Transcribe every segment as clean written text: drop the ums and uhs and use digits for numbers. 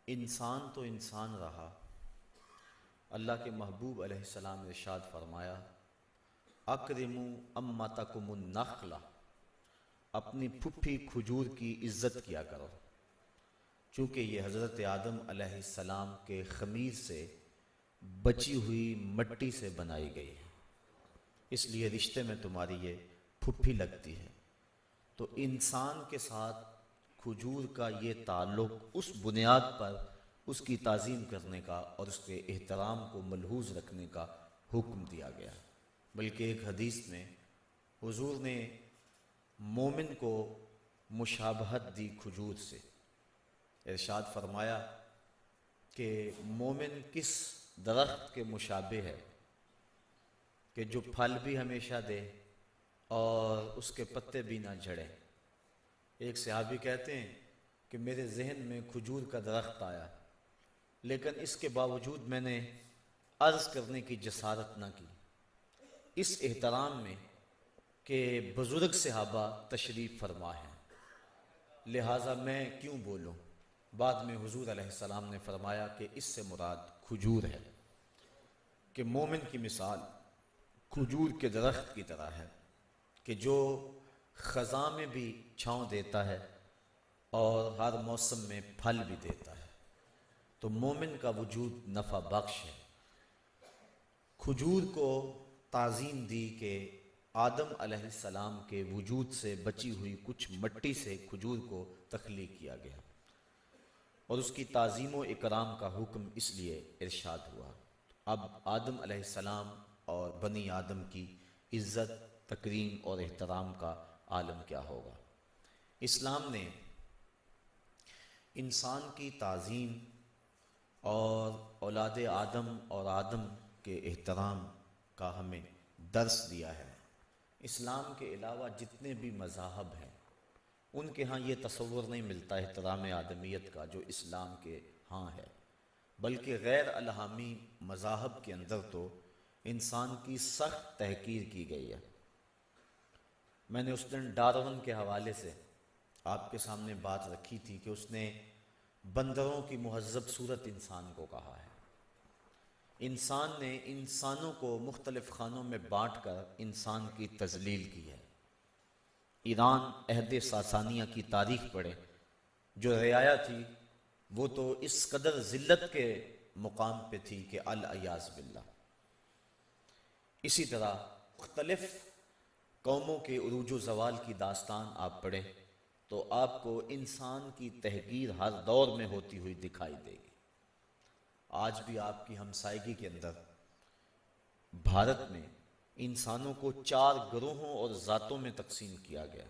انسان تو انسان رہا۔ اللہ کے محبوب علیہ السلام نے ارشاد فرمایا، اکرموا امتکم النخلہ، اپنی پھپھی کھجور کی عزت کیا کرو، چونکہ یہ حضرت آدم علیہ السلام کے خمیر سے بچی ہوئی مٹی سے بنائی گئی ہے، اس لیے رشتے میں تمہاری یہ پھپھی لگتی ہے۔ تو انسان کے ساتھ کھجور کا یہ تعلق اس بنیاد پر اس کی تعظیم کرنے کا اور اس کے احترام کو ملحوظ رکھنے کا حکم دیا گیا۔ بلکہ ایک حدیث میں حضور نے مومن کو مشابہت دی کھجور سے، ارشاد فرمایا کہ مومن کس درخت کے مشابہ ہے کہ جو پھل بھی ہمیشہ دے اور اس کے پتے بھی نہ جھڑے۔ ایک صحابی کہتے ہیں کہ میرے ذہن میں کھجور کا درخت آیا، لیکن اس کے باوجود میں نے عرض کرنے کی جسارت نہ کی، اس احترام میں کہ بزرگ صحابہ تشریف فرما ہیں، لہٰذا میں کیوں بولوں۔ بعد میں حضور علیہ السلام نے فرمایا کہ اس سے مراد کھجور ہے، کہ مومن کی مثال کھجور کے درخت کی طرح ہے کہ جو خزاں میں بھی چھاؤں دیتا ہے اور ہر موسم میں پھل بھی دیتا ہے۔ تو مومن کا وجود نفع بخش ہے۔ کھجور کو تعظیم دی کہ آدم علیہ السلام کے وجود سے بچی ہوئی کچھ مٹی سے کھجور کو تخلیق کیا گیا، اور اس کی تعظیم و اکرام کا حکم اس لیے ارشاد ہوا۔ اب آدم علیہ السلام اور بنی آدم کی عزت، تکریم اور احترام کا عالم کیا ہوگا۔ اسلام نے انسان کی تعظیم اور اولاد آدم اور آدم کے احترام کا ہمیں درس دیا ہے۔ اسلام کے علاوہ جتنے بھی مذاہب ہیں ان کے ہاں یہ تصور نہیں ملتا احترام آدمیت کا جو اسلام کے ہاں ہے، بلکہ غیر الہامی مذاہب کے اندر تو انسان کی سخت تحقیر کی گئی ہے۔ میں نے اس دن ڈارون کے حوالے سے آپ کے سامنے بات رکھی تھی کہ اس نے بندروں کی مہذب صورت انسان کو کہا ہے۔ انسان نے انسانوں کو مختلف خانوں میں بانٹ کر انسان کی تذلیل کی ہے۔ ایران عہد ساسانیہ کی تاریخ پڑھے، جو رعایا تھی وہ تو اس قدر ذلت کے مقام پہ تھی کہ العیاذ باللہ۔ اسی طرح مختلف قوموں کے عروج و زوال کی داستان آپ پڑھیں تو آپ کو انسان کی تحقیر ہر دور میں ہوتی ہوئی دکھائی دے گی۔ آج بھی آپ کی ہمسائیگی کے اندر بھارت میں انسانوں کو 4 گروہوں اور ذاتوں میں تقسیم کیا گیا۔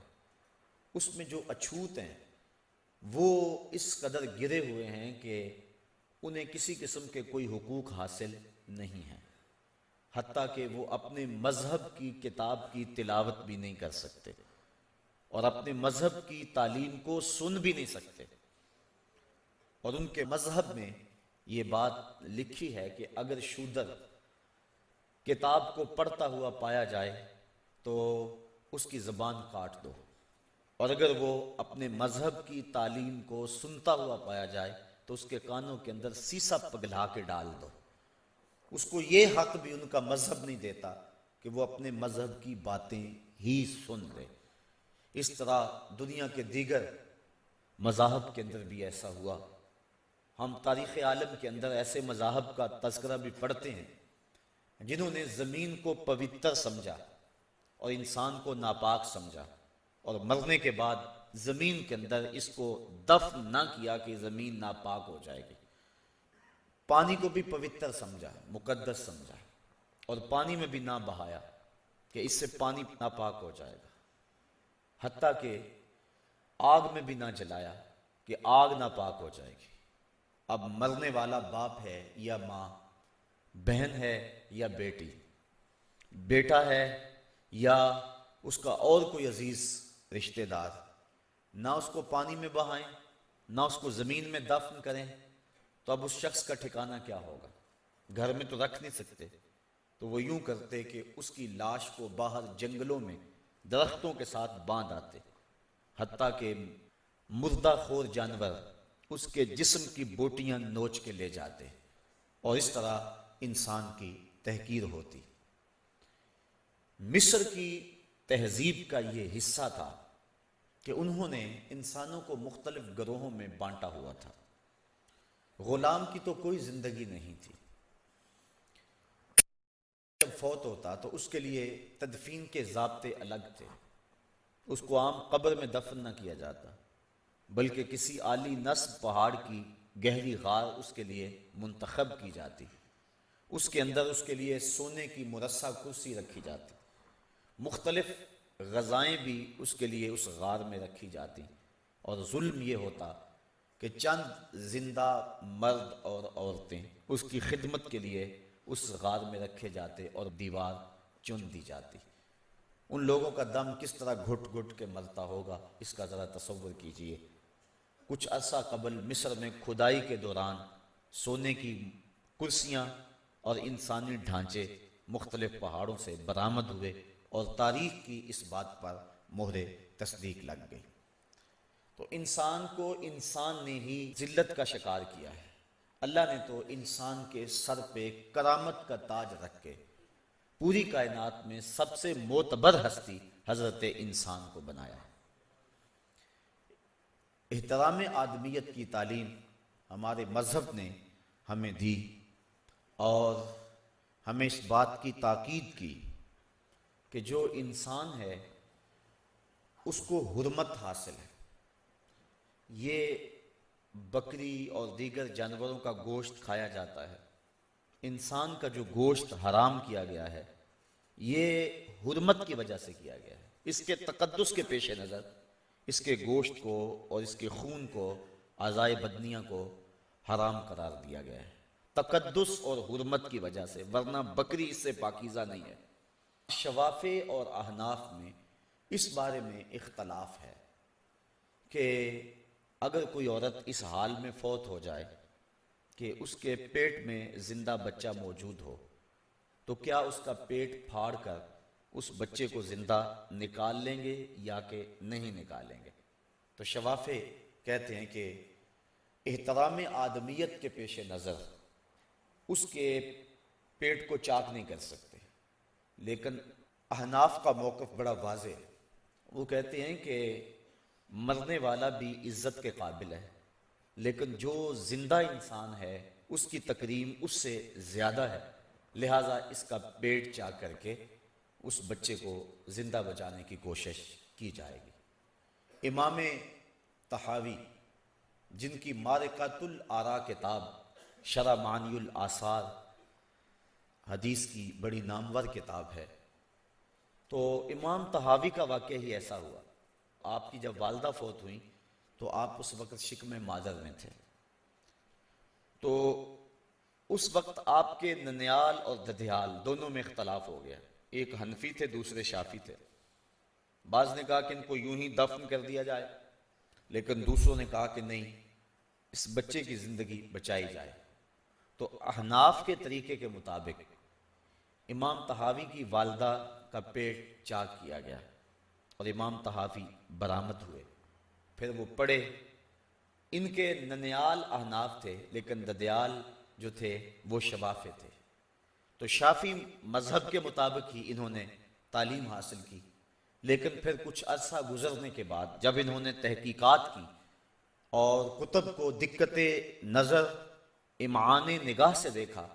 اس میں جو اچھوت ہیں وہ اس قدر گرے ہوئے ہیں کہ انہیں کسی قسم کے کوئی حقوق حاصل نہیں ہیں، حتیٰ کہ وہ اپنے مذہب کی کتاب کی تلاوت بھی نہیں کر سکتے اور اپنے مذہب کی تعلیم کو سن بھی نہیں سکتے۔ اور ان کے مذہب میں یہ بات لکھی ہے کہ اگر شودر کتاب کو پڑھتا ہوا پایا جائے تو اس کی زبان کاٹ دو، اور اگر وہ اپنے مذہب کی تعلیم کو سنتا ہوا پایا جائے تو اس کے کانوں کے اندر سیسا پگھلا کے ڈال دو۔ اس کو یہ حق بھی ان کا مذہب نہیں دیتا کہ وہ اپنے مذہب کی باتیں ہی سن لے۔ اس طرح دنیا کے دیگر مذاہب کے اندر بھی ایسا ہوا۔ ہم تاریخ عالم کے اندر ایسے مذاہب کا تذکرہ بھی پڑھتے ہیں جنہوں نے زمین کو پوتر سمجھا اور انسان کو ناپاک سمجھا، اور مرنے کے بعد زمین کے اندر اس کو دفن نہ کیا کہ زمین ناپاک ہو جائے گی۔ پانی کو بھی پوتر سمجھا، مقدس سمجھا، اور پانی میں بھی نہ بہایا کہ اس سے پانی ناپاک ہو جائے گا، حتیٰ کہ آگ میں بھی نہ جلایا کہ آگ ناپاک ہو جائے گی۔ اب مرنے والا باپ ہے یا ماں، بہن ہے یا بیٹی، بیٹا ہے یا اس کا اور کوئی عزیز رشتہ دار، نہ اس کو پانی میں بہائیں نہ اس کو زمین میں دفن کریں، تو اب اس شخص کا ٹھکانہ کیا ہوگا؟ گھر میں تو رکھ نہیں سکتے، تو وہ یوں کرتے کہ اس کی لاش کو باہر جنگلوں میں درختوں کے ساتھ باندھ آتے، حتیٰ کہ مردہ خور جانور اس کے جسم کی بوٹیاں نوچ کے لے جاتے اور اس طرح انسان کی تحقیر ہوتی۔ مصر کی تہذیب کا یہ حصہ تھا کہ انہوں نے انسانوں کو مختلف گروہوں میں بانٹا ہوا تھا۔ غلام کی تو کوئی زندگی نہیں تھی۔ جب فوت ہوتا تو اس کے لیے تدفین کے ضابطے الگ تھے۔ اس کو عام قبر میں دفن نہ کیا جاتا، بلکہ کسی عالی نصب پہاڑ کی گہری غار اس کے لیے منتخب کی جاتی۔ اس کے اندر اس کے لیے سونے کی مرصع کرسی رکھی جاتی، مختلف غذائیں بھی اس کے لیے اس غار میں رکھی جاتی، اور ظلم یہ ہوتا کہ چند زندہ مرد اور عورتیں اس کی خدمت کے لیے اس غار میں رکھے جاتے اور دیوار چن دی جاتی۔ ان لوگوں کا دم کس طرح گھٹ گھٹ کے مرتا ہوگا، اس کا ذرا تصور کیجئے۔ کچھ عرصہ قبل مصر میں کھدائی کے دوران سونے کی کرسیاں اور انسانی ڈھانچے مختلف پہاڑوں سے برآمد ہوئے اور تاریخ کی اس بات پر مہر تصدیق لگ گئی۔ تو انسان کو انسان نے ہی ذلت کا شکار کیا ہے۔ اللہ نے تو انسان کے سر پہ کرامت کا تاج رکھ کے پوری کائنات میں سب سے معتبر ہستی حضرت انسان کو بنایا ہے۔ احترام آدمیت کی تعلیم ہمارے مذہب نے ہمیں دی اور ہمیں اس بات کی تاکید کی کہ جو انسان ہے اس کو حرمت حاصل ہے۔ یہ بکری اور دیگر جانوروں کا گوشت کھایا جاتا ہے، انسان کا جو گوشت حرام کیا گیا ہے یہ حرمت کی وجہ سے کیا گیا ہے۔ اس کے تقدس کے پیش نظر اس کے گوشت کو اور اس کے خون کو، اعضائے بدنیہ کو حرام قرار دیا گیا ہے، تقدس اور حرمت کی وجہ سے، ورنہ بکری اس سے پاکیزہ نہیں ہے۔ شوافع اور احناف میں اس بارے میں اختلاف ہے کہ اگر کوئی عورت اس حال میں فوت ہو جائے کہ اس کے پیٹ میں زندہ بچہ موجود ہو تو کیا اس کا پیٹ پھاڑ کر اس بچے کو زندہ نکال لیں گے یا کہ نہیں نکالیں گے؟ تو شوافع کہتے ہیں کہ احترام آدمیت کے پیش نظر اس کے پیٹ کو چاک نہیں کر سکتے، لیکن احناف کا موقف بڑا واضح ہے۔ وہ کہتے ہیں کہ مرنے والا بھی عزت کے قابل ہے، لیکن جو زندہ انسان ہے اس کی تکریم اس سے زیادہ ہے، لہٰذا اس کا پیٹ چاک کر کے اس بچے کو زندہ بچانے کی کوشش کی جائے گی۔ امام طحاوی جن کی معرکۃ الآراء کتاب شرح معانی الآثار حدیث کی بڑی نامور کتاب ہے، تو امام طحاوی کا واقعہ ہی ایسا ہوا۔ آپ کی جب والدہ فوت ہوئیں تو آپ اس وقت شکم مادر میں تھے، تو اس وقت آپ کے ننیال اور ددھیال دونوں میں اختلاف ہو گیا۔ ایک حنفی تھے، دوسرے شافعی تھے۔ بعض نے کہا کہ ان کو یوں ہی دفن کر دیا جائے، لیکن دوسروں نے کہا کہ نہیں، اس بچے کی زندگی بچائی جائے۔ تو احناف کے طریقے کے مطابق امام طحاوی کی والدہ کا پیٹ چاک کیا گیا اور امام طحاوی برآمد ہوئے۔ پھر وہ پڑھے۔ ان کے ننیال احناف تھے، لیکن ددیال جو تھے وہ شوافع تھے۔ تو شافعی مذہب کے مطابق ہی انہوں نے تعلیم حاصل کی، لیکن پھر کچھ عرصہ گزرنے کے بعد جب انہوں نے تحقیقات کی اور کتب کو دقت نظر امعان نگاہ سے دیکھا،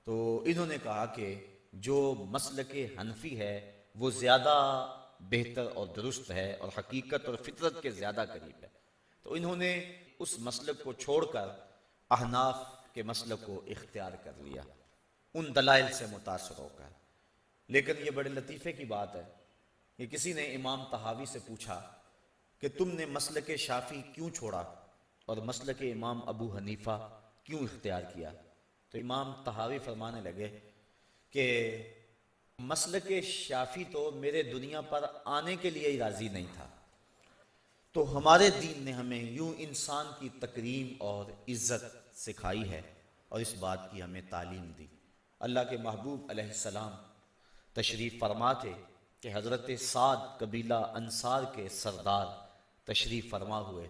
تو انہوں نے کہا کہ جو مسلک حنفی ہے وہ زیادہ بہتر اور درست ہے اور حقیقت اور فطرت کے زیادہ قریب ہے۔ تو انہوں نے اس مسلک کو چھوڑ کر احناف کے مسلک کو اختیار کر لیا، ان دلائل سے متاثر ہو کر۔ لیکن یہ بڑے لطیفے کی بات ہے کہ کسی نے امام طحاوی سے پوچھا کہ تم نے مسلک شافعی کیوں چھوڑا اور مسلک امام ابو حنیفہ کیوں اختیار کیا؟ تو امام طحاوی فرمانے لگے کہ مسلک شافعی تو میرے دنیا پر آنے کے لیے ہی راضی نہیں تھا، تو ہمارے دین نے ہمیں یوں انسان کی تکریم اور عزت سکھائی ہے اور اس بات کی ہمیں تعلیم دی۔ اللہ کے محبوب علیہ السلام تشریف فرما تھے کہ حضرت سعد قبیلہ انصار کے سردار تشریف فرما ہوئے،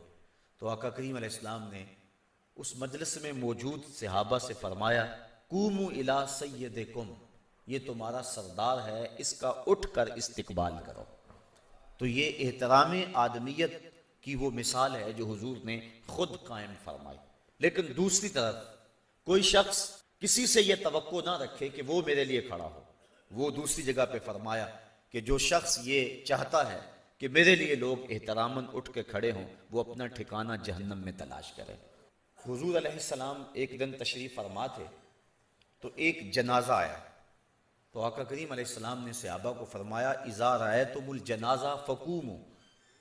تو آقا کریم علیہ السلام نے اس مجلس میں موجود صحابہ سے فرمایا قوموا الی سیدکم، یہ تمہارا سردار ہے، اس کا اٹھ کر استقبال کرو۔ تو یہ احترام آدمیت کی وہ مثال ہے جو حضور نے خود قائم فرمائی۔ لیکن دوسری طرف کوئی شخص کسی سے یہ توقع نہ رکھے کہ وہ میرے لیے کھڑا ہو۔ وہ دوسری جگہ پہ فرمایا کہ جو شخص یہ چاہتا ہے کہ میرے لیے لوگ احتراماً اٹھ کے کھڑے ہوں، وہ اپنا ٹھکانہ جہنم میں تلاش کرے۔ حضور علیہ السلام ایک دن تشریف فرما تھے تو ایک جنازہ آیا، تو آقا کریم علیہ السلام نے صحابہ کو فرمایا اذا رأیتم الجنازہ فقوموا،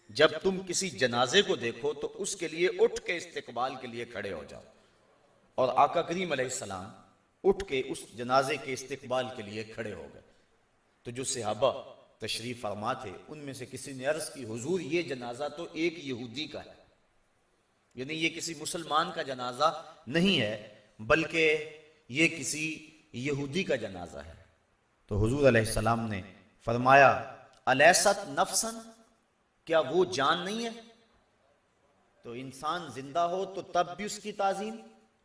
جب تم کسی جنازے کو دیکھو تو اس کے لیے اٹھ کے استقبال کے لیے کھڑے ہو جاؤ۔ اور آقا کریم علیہ السلام اٹھ کے اس جنازے کے استقبال کے لیے کھڑے ہو گئے۔ تو جو صحابہ تشریف فرما تھے ان میں سے کسی نے عرض کی حضور یہ جنازہ تو ایک یہودی کا ہے، یعنی یہ کسی مسلمان کا جنازہ نہیں ہے بلکہ یہ کسی یہودی کا جنازہ ہے۔ تو حضور علیہ السلام نے فرمایا الیست نفسا، کیا وہ جان نہیں ہے؟ تو انسان زندہ ہو تو تب بھی اس کی تعظیم،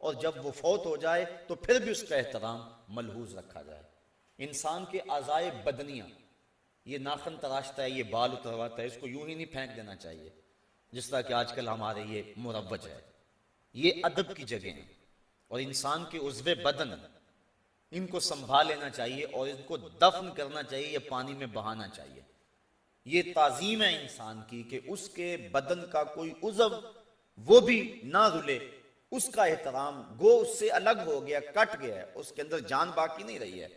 اور جب وہ فوت ہو جائے تو پھر بھی اس کا احترام ملحوظ رکھا جائے۔ انسان کے اعضائے بدنیاں، یہ ناخن تراشتا ہے، یہ بال اترواتا ہے، اس کو یوں ہی نہیں پھینک دینا چاہیے جس طرح کہ آج کل ہمارے یہ مروج ہے۔ یہ ادب کی جگہ ہیں، اور انسان کے عضو بدن ان کو سنبھال لینا چاہیے اور ان کو دفن کرنا چاہیے یا پانی میں بہانا چاہیے۔ یہ تعظیم ہے انسان کی کہ اس کے بدن کا کوئی عضو وہ بھی نہ رلے، اس کا احترام گو اس سے الگ ہو گیا، کٹ گیا ہے، اس کے اندر جان باقی نہیں رہی ہے۔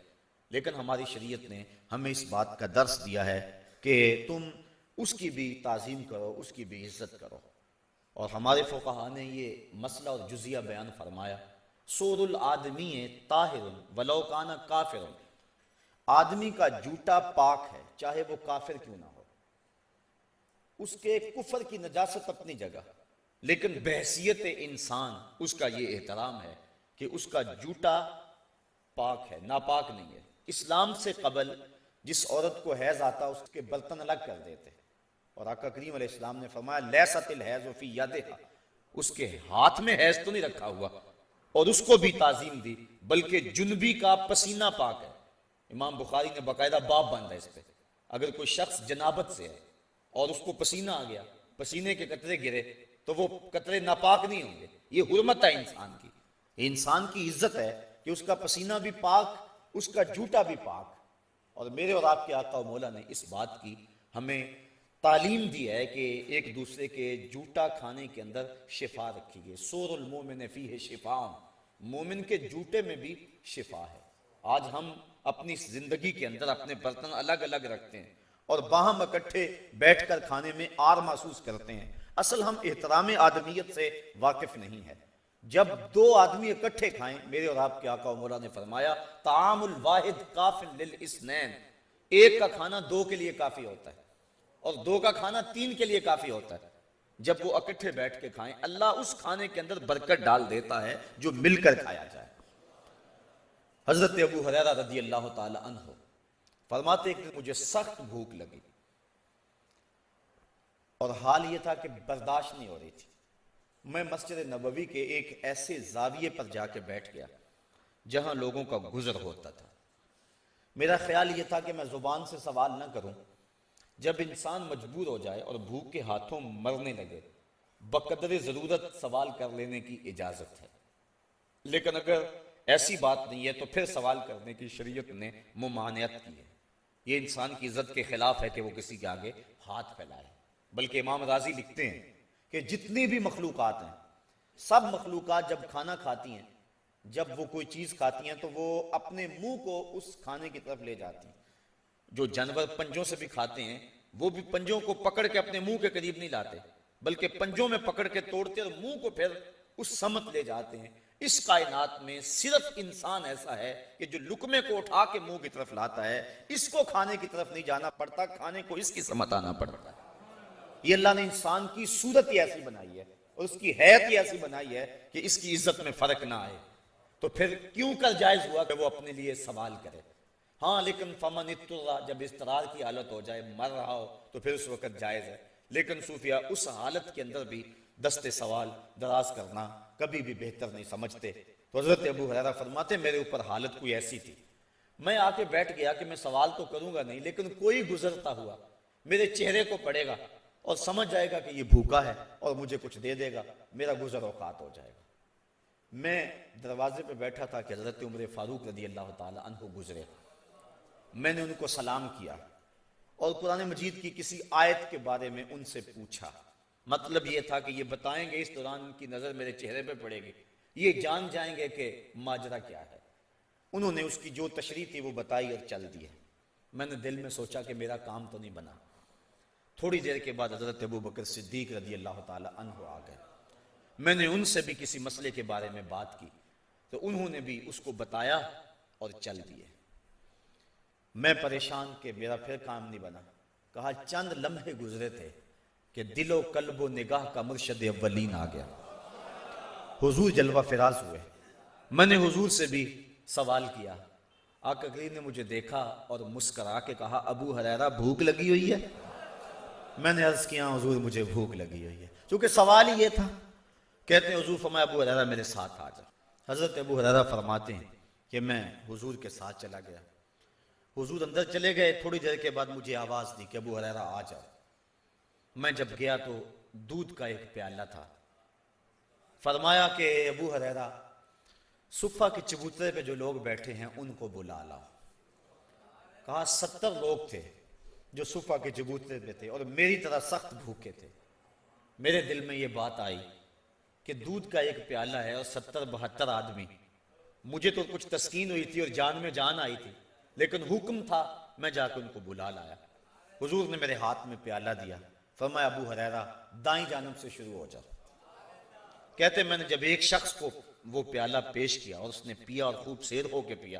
لیکن ہماری شریعت نے ہمیں اس بات کا درس دیا ہے کہ تم اس کی بھی تعظیم کرو، اس کی بھی عزت کرو۔ اور ہمارے فقہاء نے یہ مسئلہ اور جزیہ بیان فرمایا سور الآدمی طاہر ولو کان کافر، آدمی کا جوتا پاک ہے چاہے وہ کافر کیوں نہ ہو، اس کے کفر کی نجاست اپنی جگہ، لیکن بحیثیت انسان اس کا یہ احترام ہے کہ اس کا جوتا پاک ہے، ناپاک نہیں ہے۔ اسلام سے قبل جس عورت کو حیض آتا اس کے برتن الگ کر دیتے، اور آقا کریم علیہ السلام نے فرمایا لیست الحیض فی یدہا، اس کے ہاتھ میں حیض تو نہیں رکھا ہوا، اور اس کو بھی تعظیم دی، بلکہ جنبی کا پسینہ پاک ہے۔ امام بخاری نے باقاعدہ باب باندھا اس پہ، اگر کوئی شخص جنابت سے ہے اور اس کو پسینہ آ گیا، پسینے کے قطرے گرے تو وہ قطرے ناپاک نہیں ہوں گے۔ یہ حرمت ہے انسان کی، انسان کی عزت ہے کہ اس کا پسینہ بھی پاک، اس کا جوتا بھی پاک۔ اور میرے اور آپ کے آقا و مولا نے اس بات کی ہمیں تعلیم دی ہے کہ ایک دوسرے کے جوتا کھانے کے اندر شفا رکھی گئی۔ سور المومن فیہ شفاء، مومن کے جوتے میں بھی شفا ہے۔ آج ہم اپنی زندگی کے اندر اپنے برتن الگ الگ رکھتے ہیں اور باہم اکٹھے بیٹھ کر کھانے میں آر محسوس کرتے ہیں، اصل ہم احترام آدمیت سے واقف نہیں ہے۔ جب دو آدمی اکٹھے کھائیں، میرے اور آپ کے آقا و مولا نے فرمایا طعام الواحد کاف للاثنین، ایک کا کھانا دو کے لیے کافی ہوتا ہے اور دو کا کھانا تین کے لیے کافی ہوتا ہے۔ جب وہ اکٹھے بیٹھ کے کھائیں اللہ اس کھانے کے اندر برکت ڈال دیتا ہے جو مل کر کھایا جائے۔ حضرت ابو ہریرہ رضی اللہ تعالی عنہ فرماتے ہیں کہ مجھے سخت بھوک لگی اور حال یہ تھا کہ برداشت نہیں ہو رہی تھی، میں مسجد نبوی کے ایک ایسے زاویے پر جا کے بیٹھ گیا جہاں لوگوں کا گزر ہوتا تھا۔ میرا خیال یہ تھا کہ میں زبان سے سوال نہ کروں، جب انسان مجبور ہو جائے اور بھوک کے ہاتھوں مرنے لگے بقدر ضرورت سوال کر لینے کی اجازت ہے، لیکن اگر ایسی بات نہیں ہے تو پھر سوال کرنے کی شریعت نے ممانعت کی ہے۔ یہ انسان کی عزت کے خلاف ہے کہ وہ کسی کے آگے ہاتھ پھیلائے۔ بلکہ امام راضی لکھتے ہیں کہ جتنی بھی مخلوقات ہیں، سب مخلوقات جب کھانا کھاتی ہیں، جب وہ کوئی چیز کھاتی ہیں تو وہ اپنے منہ کو اس کھانے کی طرف لے جاتی ہیں۔ جو جانور پنجوں سے بھی کھاتے ہیں وہ بھی پنجوں کو پکڑ کے اپنے منہ کے قریب نہیں لاتے، بلکہ پنجوں میں پکڑ کے توڑتے اور منہ کو پھر اس سمت لے جاتے ہیں۔ اس کائنات میں صرف انسان ایسا ہے کہ جو لقمے کو اٹھا کے منہ کی طرف لاتا ہے، اس کو کھانے کی طرف نہیں جانا پڑتا، کھانے کو اس کی سمت آنا پڑتا ہے۔ یہ اللہ نے انسان کی صورت ہی ایسی بنائی ہے اور اس کی حیت ہی ایسی بنائی ہے کہ اس کی عزت میں فرق نہ آئے، تو پھر کیوں کر جائز ہوا کہ وہ اپنے لیے سوال کرے؟ ہاں لیکن فمن اضطر، جب اضطرار کی حالت ہو جائے، مر رہا ہو، تو پھر اس وقت جائز ہے۔ لیکن صوفیہ اس حالت کے اندر بھی دست سوال دراز کرنا کبھی بھی بہتر نہیں سمجھتے۔ تو حضرت ابو ہریرہ فرماتے میرے اوپر حالت کوئی ایسی تھی، میں آ کے بیٹھ گیا کہ میں سوال تو کروں گا نہیں، لیکن کوئی گزرتا ہوا میرے چہرے کو پڑے گا اور سمجھ جائے گا کہ یہ بھوکا ہے اور مجھے کچھ دے دے گا، میرا گزر اوقات ہو جائے گا۔ میں دروازے پہ بیٹھا تھا کہ حضرت عمر فاروق رضی اللہ تعالی عنہ گزرے، میں نے ان کو سلام کیا اور قرآن مجید کی کسی آیت کے بارے میں ان سے پوچھا، مطلب یہ تھا کہ یہ بتائیں گے، اس دوران ان کی نظر میرے چہرے پہ پڑے گی، یہ جان جائیں گے کہ ماجرا کیا ہے۔ انہوں نے اس کی جو تشریح تھی وہ بتائی اور چل دی ہے۔ میں نے دل میں سوچا کہ میرا کام تو نہیں بنا۔ تھوڑی دیر کے بعد حضرت ابو بکر صدیق رضی اللہ تعالی عنہ آ گئے، میں نے ان سے بھی کسی مسئلے کے بارے میں بات کی تو انہوں نے بھی اس کو بتایا اور چل دیے۔ میں پریشان کہ میرا پھر کام نہیں بنا۔ کہا چند لمحے گزرے تھے کہ دل و قلب و نگاہ کا مرشد اولین آ گیا، حضور جلوہ فراز ہوئے۔ میں نے حضور سے بھی سوال کیا، آقا کریم نے مجھے دیکھا اور مسکرا کے کہا ابو ہریرہ بھوک لگی ہوئی ہے؟ میں نے عرض کیا حضور مجھے بھوک لگی ہوئی ہے، چونکہ سوال ہی یہ تھا۔ کہتے ہیں حضور فرمایا ابو ہریرہ میرے ساتھ آ جا۔ حضرت ابو ہریرہ فرماتے ہیں کہ میں حضور کے ساتھ چلا گیا، حضور اندر چلے گئے، تھوڑی دیر کے بعد مجھے آواز دی کہ ابو ہریرہ آ جاؤ۔ میں جب گیا تو دودھ کا ایک پیالہ تھا۔ فرمایا کہ ابو ہریرہ صفہ کے چبوترے پہ جو لوگ بیٹھے ہیں ان کو بلا لاؤ۔ کہا 70 لوگ تھے جو صفہ کے چبوترے پہ تھے اور میری طرح سخت بھوکے تھے۔ میرے دل میں یہ بات آئی کہ دودھ کا ایک پیالہ ہے اور 70-72 آدمی، مجھے تو کچھ تسکین ہوئی تھی اور جان میں جان آئی تھی، لیکن حکم تھا، میں جا کے ان کو بلا لایا۔ حضور نے میرے ہاتھ میں پیالہ دیا، فرمایا ابو ہریرہ دائیں جانب سے شروع ہو جاؤ۔ کہتے میں نے جب ایک شخص کو وہ پیالہ پیش کیا اور اس نے پیا اور خوب سیر ہو کے پیا،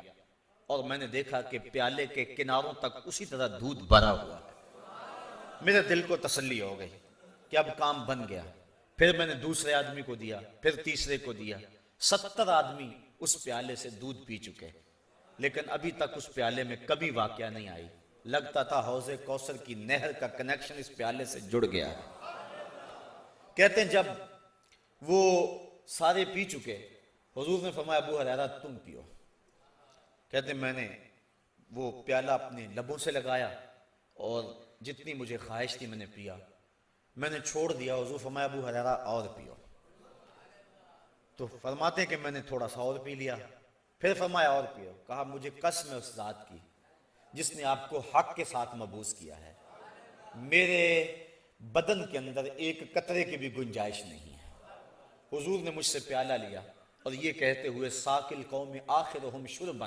اور میں نے دیکھا کہ پیالے کے کناروں تک اسی طرح دودھ بھرا ہوا ہے، میرے دل کو تسلی ہو گئی کہ اب کام بن گیا۔ پھر میں نے دوسرے آدمی کو دیا، پھر تیسرے کو دیا، 70 آدمی اس پیالے سے دودھ پی چکے، لیکن ابھی تک اس پیالے میں کبھی واقعہ نہیں آئی، لگتا تھا حوض کوثر کی نہر کا کنیکشن اس پیالے سے جڑ گیا ہے۔ کہتے ہیں جب وہ سارے پی چکے، حضور نے فرمایا ابو ہریرہ تم پیو۔ کہتے ہیں میں نے وہ پیالہ اپنے لبوں سے لگایا اور جتنی مجھے خواہش تھی میں نے پیا، میں نے چھوڑ دیا۔ حضور فرمایا ابو ہریرہ اور پیو۔ تو فرماتے ہیں کہ میں نے تھوڑا سا اور پی لیا، پھر فرمایا اور پیو۔ کہا مجھے قسم ہے اس ذات کی جس نے آپ کو حق کے ساتھ مبعوث کیا ہے، میرے بدن کے اندر ایک قطرے کی بھی گنجائش نہیں ہے۔ حضور نے مجھ سے پیالہ لیا اور یہ کہتے ہوئے ساقی القوم آخرہم شربا،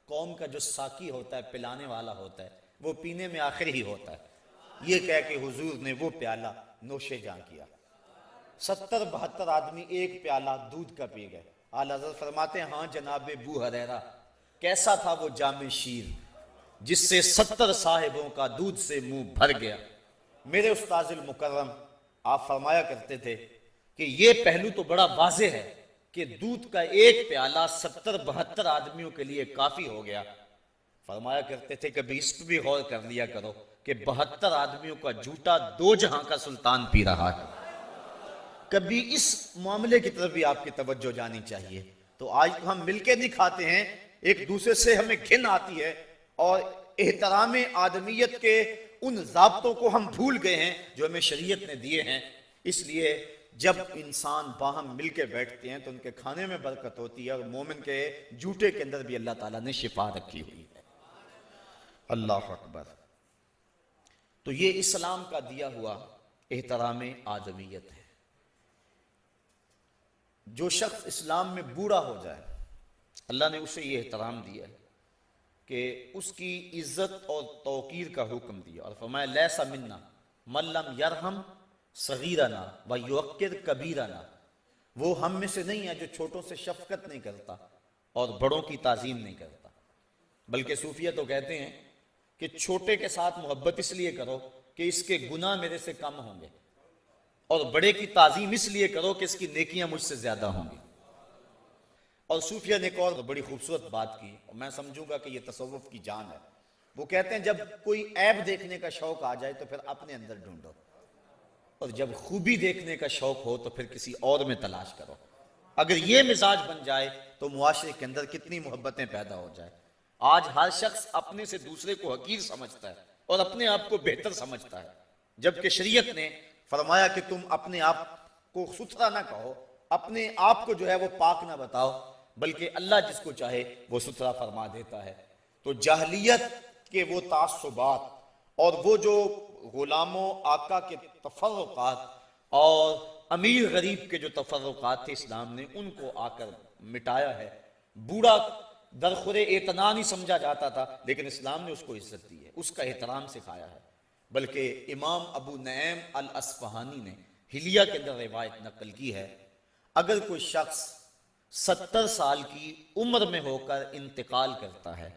قوم کا جو ساقی ہوتا ہے پلانے والا ہوتا ہے وہ پینے میں آخر ہی ہوتا ہے، یہ کہہ کے حضور نے وہ پیالہ نوش جاں کیا۔ 70-72 آدمی ایک پیالہ دودھ کا پی گئے۔ اعلیٰ حضرت فرماتے ہیں ہاں جناب ابو ہریرہ کیسا تھا وہ جام شیر جس سے 70 صاحبوں کا دودھ سے منہ بھر گیا۔ میرے استاذ المکرم آپ فرمایا کرتے تھے کہ یہ پہلو تو بڑا واضح ہے کہ دودھ کا ایک پیالہ 70-72 آدمیوں کے لیے کافی ہو گیا۔ فرمایا کرتے تھے کبھی اس پہ بھی غور کر لیا کرو کہ 72 آدمیوں کا جھوٹا 2 جہاں کا سلطان پی رہا ہے۔ کبھی اس معاملے کی طرف بھی آپ کی توجہ جانی چاہیے۔ تو آج ہم مل کے نہیں کھاتے ہیں، ایک دوسرے سے ہمیں گھن آتی ہے اور احترام آدمیت کے ان ضابطوں کو ہم بھول گئے ہیں جو ہمیں شریعت نے دیے ہیں۔ اس لیے جب انسان باہم مل کے بیٹھتے ہیں تو ان کے کھانے میں برکت ہوتی ہے، اور مومن کے جھوٹے کے اندر بھی اللہ تعالیٰ نے شفا رکھی ہوئی ہے۔ اللہ اکبر۔ تو یہ اسلام کا دیا ہوا احترام آدمیت ہے۔ جو شخص اسلام میں بوڑھا ہو جائے اللہ نے اسے یہ احترام دیا ہے کہ اس کی عزت اور توقیر کا حکم دیا، اور فرمایا لیسا منا من لم یرحم صغیرنا ویوقر کبیرنا، وہ ہم میں سے نہیں ہے جو چھوٹوں سے شفقت نہیں کرتا اور بڑوں کی تعظیم نہیں کرتا۔ بلکہ صوفیہ تو کہتے ہیں کہ چھوٹے کے ساتھ محبت اس لیے کرو کہ اس کے گناہ میرے سے کم ہوں گے، اور بڑے کی تعظیم اس لیے کرو کہ اس کی نیکیاں مجھ سے زیادہ ہوں گی۔ اور صوفیہ نے ایک اور بڑی خوبصورت بات کی، اور میں سمجھوں گا کہ یہ تصوف کی جان ہے۔ وہ کہتے ہیں جب کوئی عیب دیکھنے کا شوق آ جائے تو پھر اپنے اندر ڈھونڈو، اور جب خوبی دیکھنے کا شوق ہو تو پھر کسی اور میں تلاش کرو۔ اگر یہ مزاج بن جائے تو معاشرے کے اندر کتنی محبتیں پیدا ہو جائے۔ آج ہر شخص اپنے سے دوسرے کو حقیر سمجھتا ہے اور اپنے آپ کو بہتر سمجھتا ہے، جبکہ شریعت نے فرمایا کہ تم اپنے آپ کو ستھرا نہ کہو، اپنے آپ کو جو ہے وہ پاک نہ بتاؤ، بلکہ اللہ جس کو چاہے وہ ستھرا فرما دیتا ہے۔ تو جاہلیت کے وہ تعصبات اور وہ جو غلاموں آقا کے تفرقات اور امیر غریب کے جو تفرقات تھے، اسلام نے ان کو آ کر مٹایا ہے۔ بوڑھا درخور اعتنا نہیں سمجھا جاتا تھا، لیکن اسلام نے اس کو عزت دی ہے، اس کا احترام سکھایا ہے۔ بلکہ امام ابو نعیم الاصفہانی نے حلیہ کے اندر روایت نقل کی ہے، اگر کوئی شخص 70 سال کی عمر میں ہو کر انتقال کرتا ہے،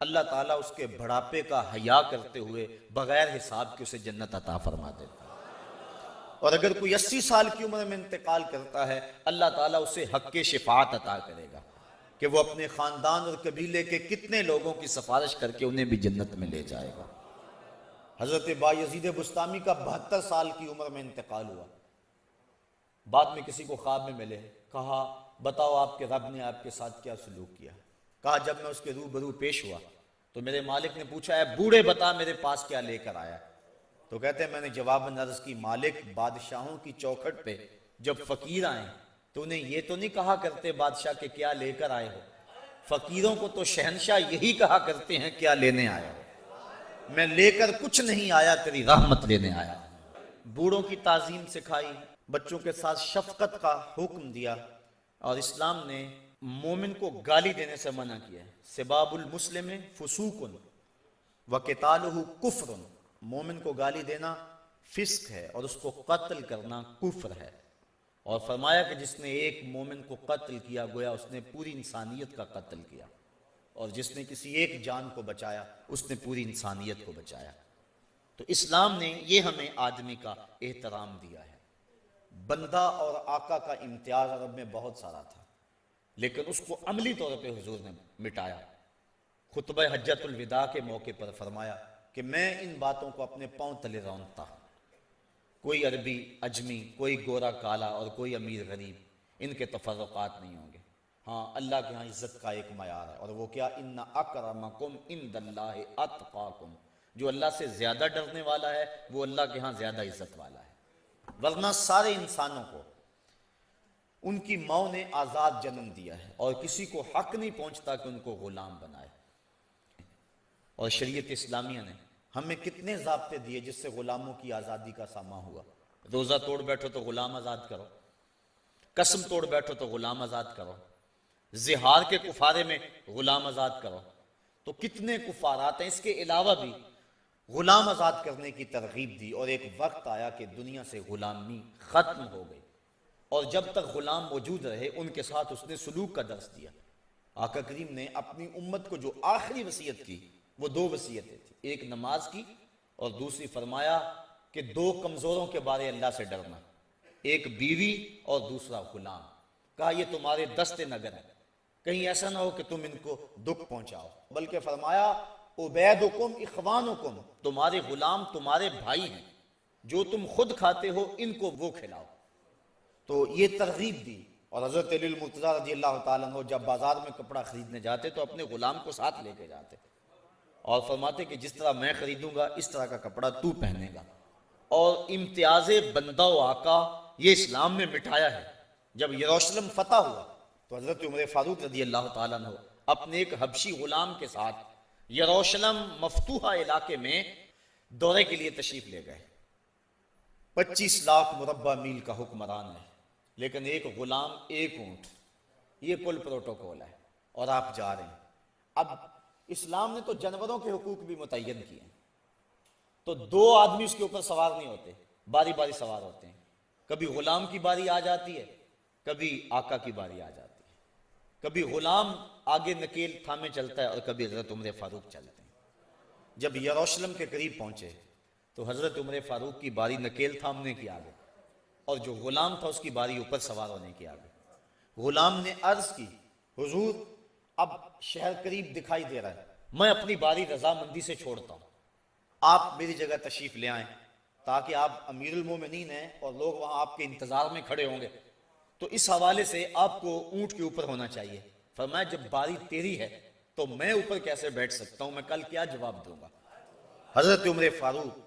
اللہ تعالیٰ اس کے بڑھاپے کا حیا کرتے ہوئے بغیر حساب کے اسے جنت عطا فرما دیتا ہے۔ اور اگر کوئی 80 سال کی عمر میں انتقال کرتا ہے، اللہ تعالیٰ اسے حق شفاعت عطا کرے گا کہ وہ اپنے خاندان اور قبیلے کے کتنے لوگوں کی سفارش کر کے انہیں بھی جنت میں لے جائے گا۔ حضرت بایزید بستامی کا 72 سال کی عمر میں انتقال ہوا۔ بعد میں کسی کو خواب میں ملے، کہا بتاؤ آپ کے رب نے آپ کے ساتھ کیا سلوک کیا؟ کہا جب میں اس کے روبرو پیش ہوا تو میرے مالک نے پوچھا اے بوڑھے بتا میرے پاس کیا لے کر آیا؟ تو کہتے ہیں میں نے جواباً عرض کی مالک بادشاہوں کی چوکھٹ پہ جب فقیر آئیں تو انہیں یہ تو نہیں کہا کرتے بادشاہ کہ کیا لے کر آئے ہو، فقیروں کو تو شہنشاہ یہی کہا کرتے ہیں کیا لینے آیا ہو، میں لے کر کچھ نہیں آیا تیری رحمت لینے آیا۔ بوڑھوں کی تعظیم سکھائی، بچوں کے ساتھ شفقت کا حکم دیا، اور اسلام نے مومن کو گالی دینے سے منع کیا ہے۔ سباب المسلم فسوق وقتالہ کفر، مومن کو گالی دینا فسق ہے اور اس کو قتل کرنا کفر ہے، اور فرمایا کہ جس نے ایک مومن کو قتل کیا گویا اس نے پوری انسانیت کا قتل کیا، اور جس نے کسی ایک جان کو بچایا اس نے پوری انسانیت کو بچایا۔ تو اسلام نے یہ ہمیں آدمی کا احترام دیا ہے۔ بندہ اور آقا کا امتیاز عرب میں بہت سارا تھا، لیکن اس کو عملی طور پہ حضور نے مٹایا۔ خطبہ حجۃ الوداع کے موقع پر فرمایا کہ میں ان باتوں کو اپنے پاؤں تلے رونتا ہوں، کوئی عربی اجمی، کوئی گورا کالا اور کوئی امیر غریب، ان کے تفرقات نہیں ہوں گے۔ ہاں اللہ کے ہاں عزت کا ایک معیار ہے، اور وہ کیا؟ ان اکرمکم عند اللہ اتقاکم، جو اللہ سے زیادہ ڈرنے والا ہے وہ اللہ کے ہاں زیادہ عزت والا ہے۔ ورنہ سارے انسانوں کو ان کی ماں نے آزاد جنم دیا ہے، اور کسی کو حق نہیں پہنچتا کہ ان کو غلام بنائے۔ اور شریعت اسلامیہ نے ہمیں کتنے ضابطے دیے جس سے غلاموں کی آزادی کا سامان ہوا۔ روزہ توڑ بیٹھو تو غلام آزاد کرو، قسم توڑ بیٹھو تو غلام آزاد کرو، زہار کے کفارے میں غلام آزاد کرو۔ تو کتنے کفارات ہیں۔ اس کے علاوہ بھی غلام آزاد کرنے کی ترغیب دی، اور ایک وقت آیا کہ دنیا سے غلامی ختم ہو گئی، اور جب تک غلام موجود رہے ان کے ساتھ اس نے سلوک کا درس دیا۔ آقا کریم نے اپنی امت کو جو آخری وصیت کی وہ 2 وصیتیں تھیں، ایک نماز کی اور دوسری فرمایا کہ 2 کمزوروں کے بارے اللہ سے ڈرنا، ایک بیوی اور دوسرا غلام۔ کہا یہ تمہارے دست نگر ہے، کہیں ایسا نہ ہو کہ تم ان کو دکھ پہنچاؤ، بلکہ فرمایا عبیدکم اخوانکم، تمہارے غلام تمہارے بھائی ہیں، جو تم خود کھاتے ہو ان کو وہ کھلاؤ۔ تو یہ ترغیب دی۔ اور حضرت علی المرتضیٰ رضی اللہ تعالیٰ عنہ جب بازار میں کپڑا خریدنے جاتے تو اپنے غلام کو ساتھ لے کے جاتے، اور فرماتے کہ جس طرح میں خریدوں گا اس طرح کا کپڑا تو پہنے گا۔ اور امتیاز بندہ و آقا یہ اسلام نے مٹایا ہے۔ جب یروشلم فتح ہوا تو حضرت عمر فاروق رضی اللہ تعالیٰ عنہ اپنے ایک حبشی غلام کے ساتھ یروشلم مفتوحہ علاقے میں دورے کے لیے تشریف لے گئے۔ 25 لاکھ مربع میل کا حکمران ہے، لیکن ایک غلام ایک اونٹ، یہ کل پروٹوکول ہے، اور آپ جا رہے ہیں۔ اب اسلام نے تو جانوروں کے حقوق بھی متعین کیے ہیں، تو 2 آدمی اس کے اوپر سوار نہیں ہوتے، باری باری سوار ہوتے ہیں۔ کبھی غلام کی باری آ جاتی ہے، کبھی آقا کی باری آ جاتی ہے، کبھی غلام آگے نکیل تھامے چلتا ہے اور کبھی حضرت عمر فاروق چلتے ہیں۔ جب یروشلم کے قریب پہنچے تو حضرت عمر فاروق کی باری نکیل تھامنے کی آ گئی، اور جو غلام تھا اس کی باری اوپر سوار ہونے کی آ گئی۔ غلام نے عرض کی حضور اب شہر قریب دکھائی دے رہا ہے، میں اپنی باری رضامندی سے چھوڑتا ہوں، آپ میری جگہ تشریف لے آئیں۔ تاکہ آپ امیر المومنین ہیں اور لوگ وہاں آپ کے انتظار میں کھڑے ہوں گے، تو اس حوالے سے آپ کو اونٹ کے اوپر ہونا چاہیے۔ فرمایا جب باری تیری ہے تو میں اوپر کیسے بیٹھ سکتا ہوں، میں کل کیا جواب دوں گا؟ حضرت عمر فاروق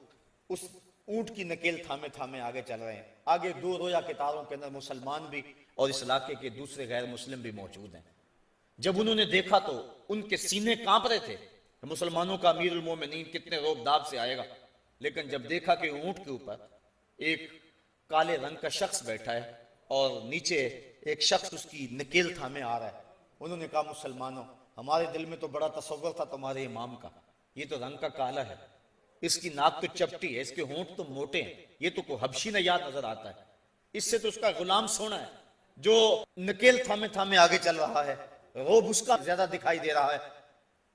اس اونٹ کی نکیل تھامے تھامے آگے چل رہے ہیں، آگے دو رویا کتاروں کے اندر مسلمان بھی اور اس علاقے کے دوسرے غیر مسلم بھی موجود ہیں۔ جب انہوں نے دیکھا تو ان کے سینے کانپ رہے تھے کہ مسلمانوں کا امیر المومنین کتنے روب داب سے آئے گا، لیکن جب دیکھا کہ اونٹ کے اوپر ایک کالے رنگ کا شخص بیٹھا ہے اور نیچے ایک شخص اس کی نکیل تھامے آ رہا ہے، انہوں نے کہا مسلمانوں، ہمارے دل میں تو بڑا تصور تھا تمہارے امام کا، یہ تو رنگ کا کالا ہے، اس کی ناک تو چپٹی ہے، اس کے ہونٹ تو موٹے ہیں، یہ تو کوئی حبشی نژاد نظر آتا ہے، اس سے تو اس کا غلام سونا ہے جو نکیل تھامے تھامے آگے چل رہا ہے، روب اس کا زیادہ دکھائی دے رہا ہے۔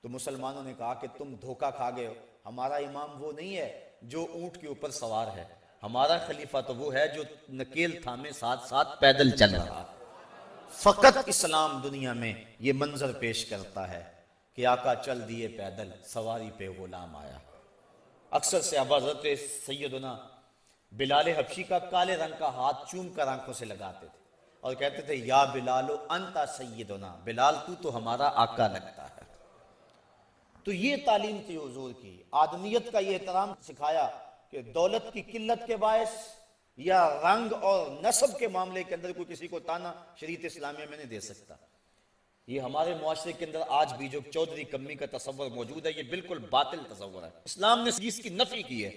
تو مسلمانوں نے کہا کہ تم دھوکہ کھا گئے ہو، ہمارا امام وہ نہیں ہے جو اونٹ کے اوپر سوار ہے، ہمارا خلیفہ تو وہ ہے جو نکیل تھامے ساتھ ساتھ پیدل چل رہا ہے۔ فقط اسلام دنیا میں یہ منظر پیش کرتا ہے کہ آقا چل دیے پیدل، سواری پہ غلام آیا۔ اکثر صحابہ حضرت سیدنا بلال حبشی کا کالے رنگ کا ہاتھ چوم کر آنکھوں سے لگاتے تھے اور کہتے تھے یا بلال انتا سیدنا، بلال تو ہمارا آقا لگتا ہے۔ تو یہ تعلیم تھی حضور کی، آدمیت کا یہ احترام سکھایا کہ دولت کی قلت کے باعث یا رنگ اور نسب کے معاملے کے اندر کوئی کسی کو تانا شریعت اسلامیہ میں نہیں دے سکتا۔ یہ ہمارے معاشرے کے اندر آج بھی جو چودھری کمی کا تصور موجود ہے، یہ بالکل باطل تصور ہے۔ اسلام نے اس کی نفی کی ہے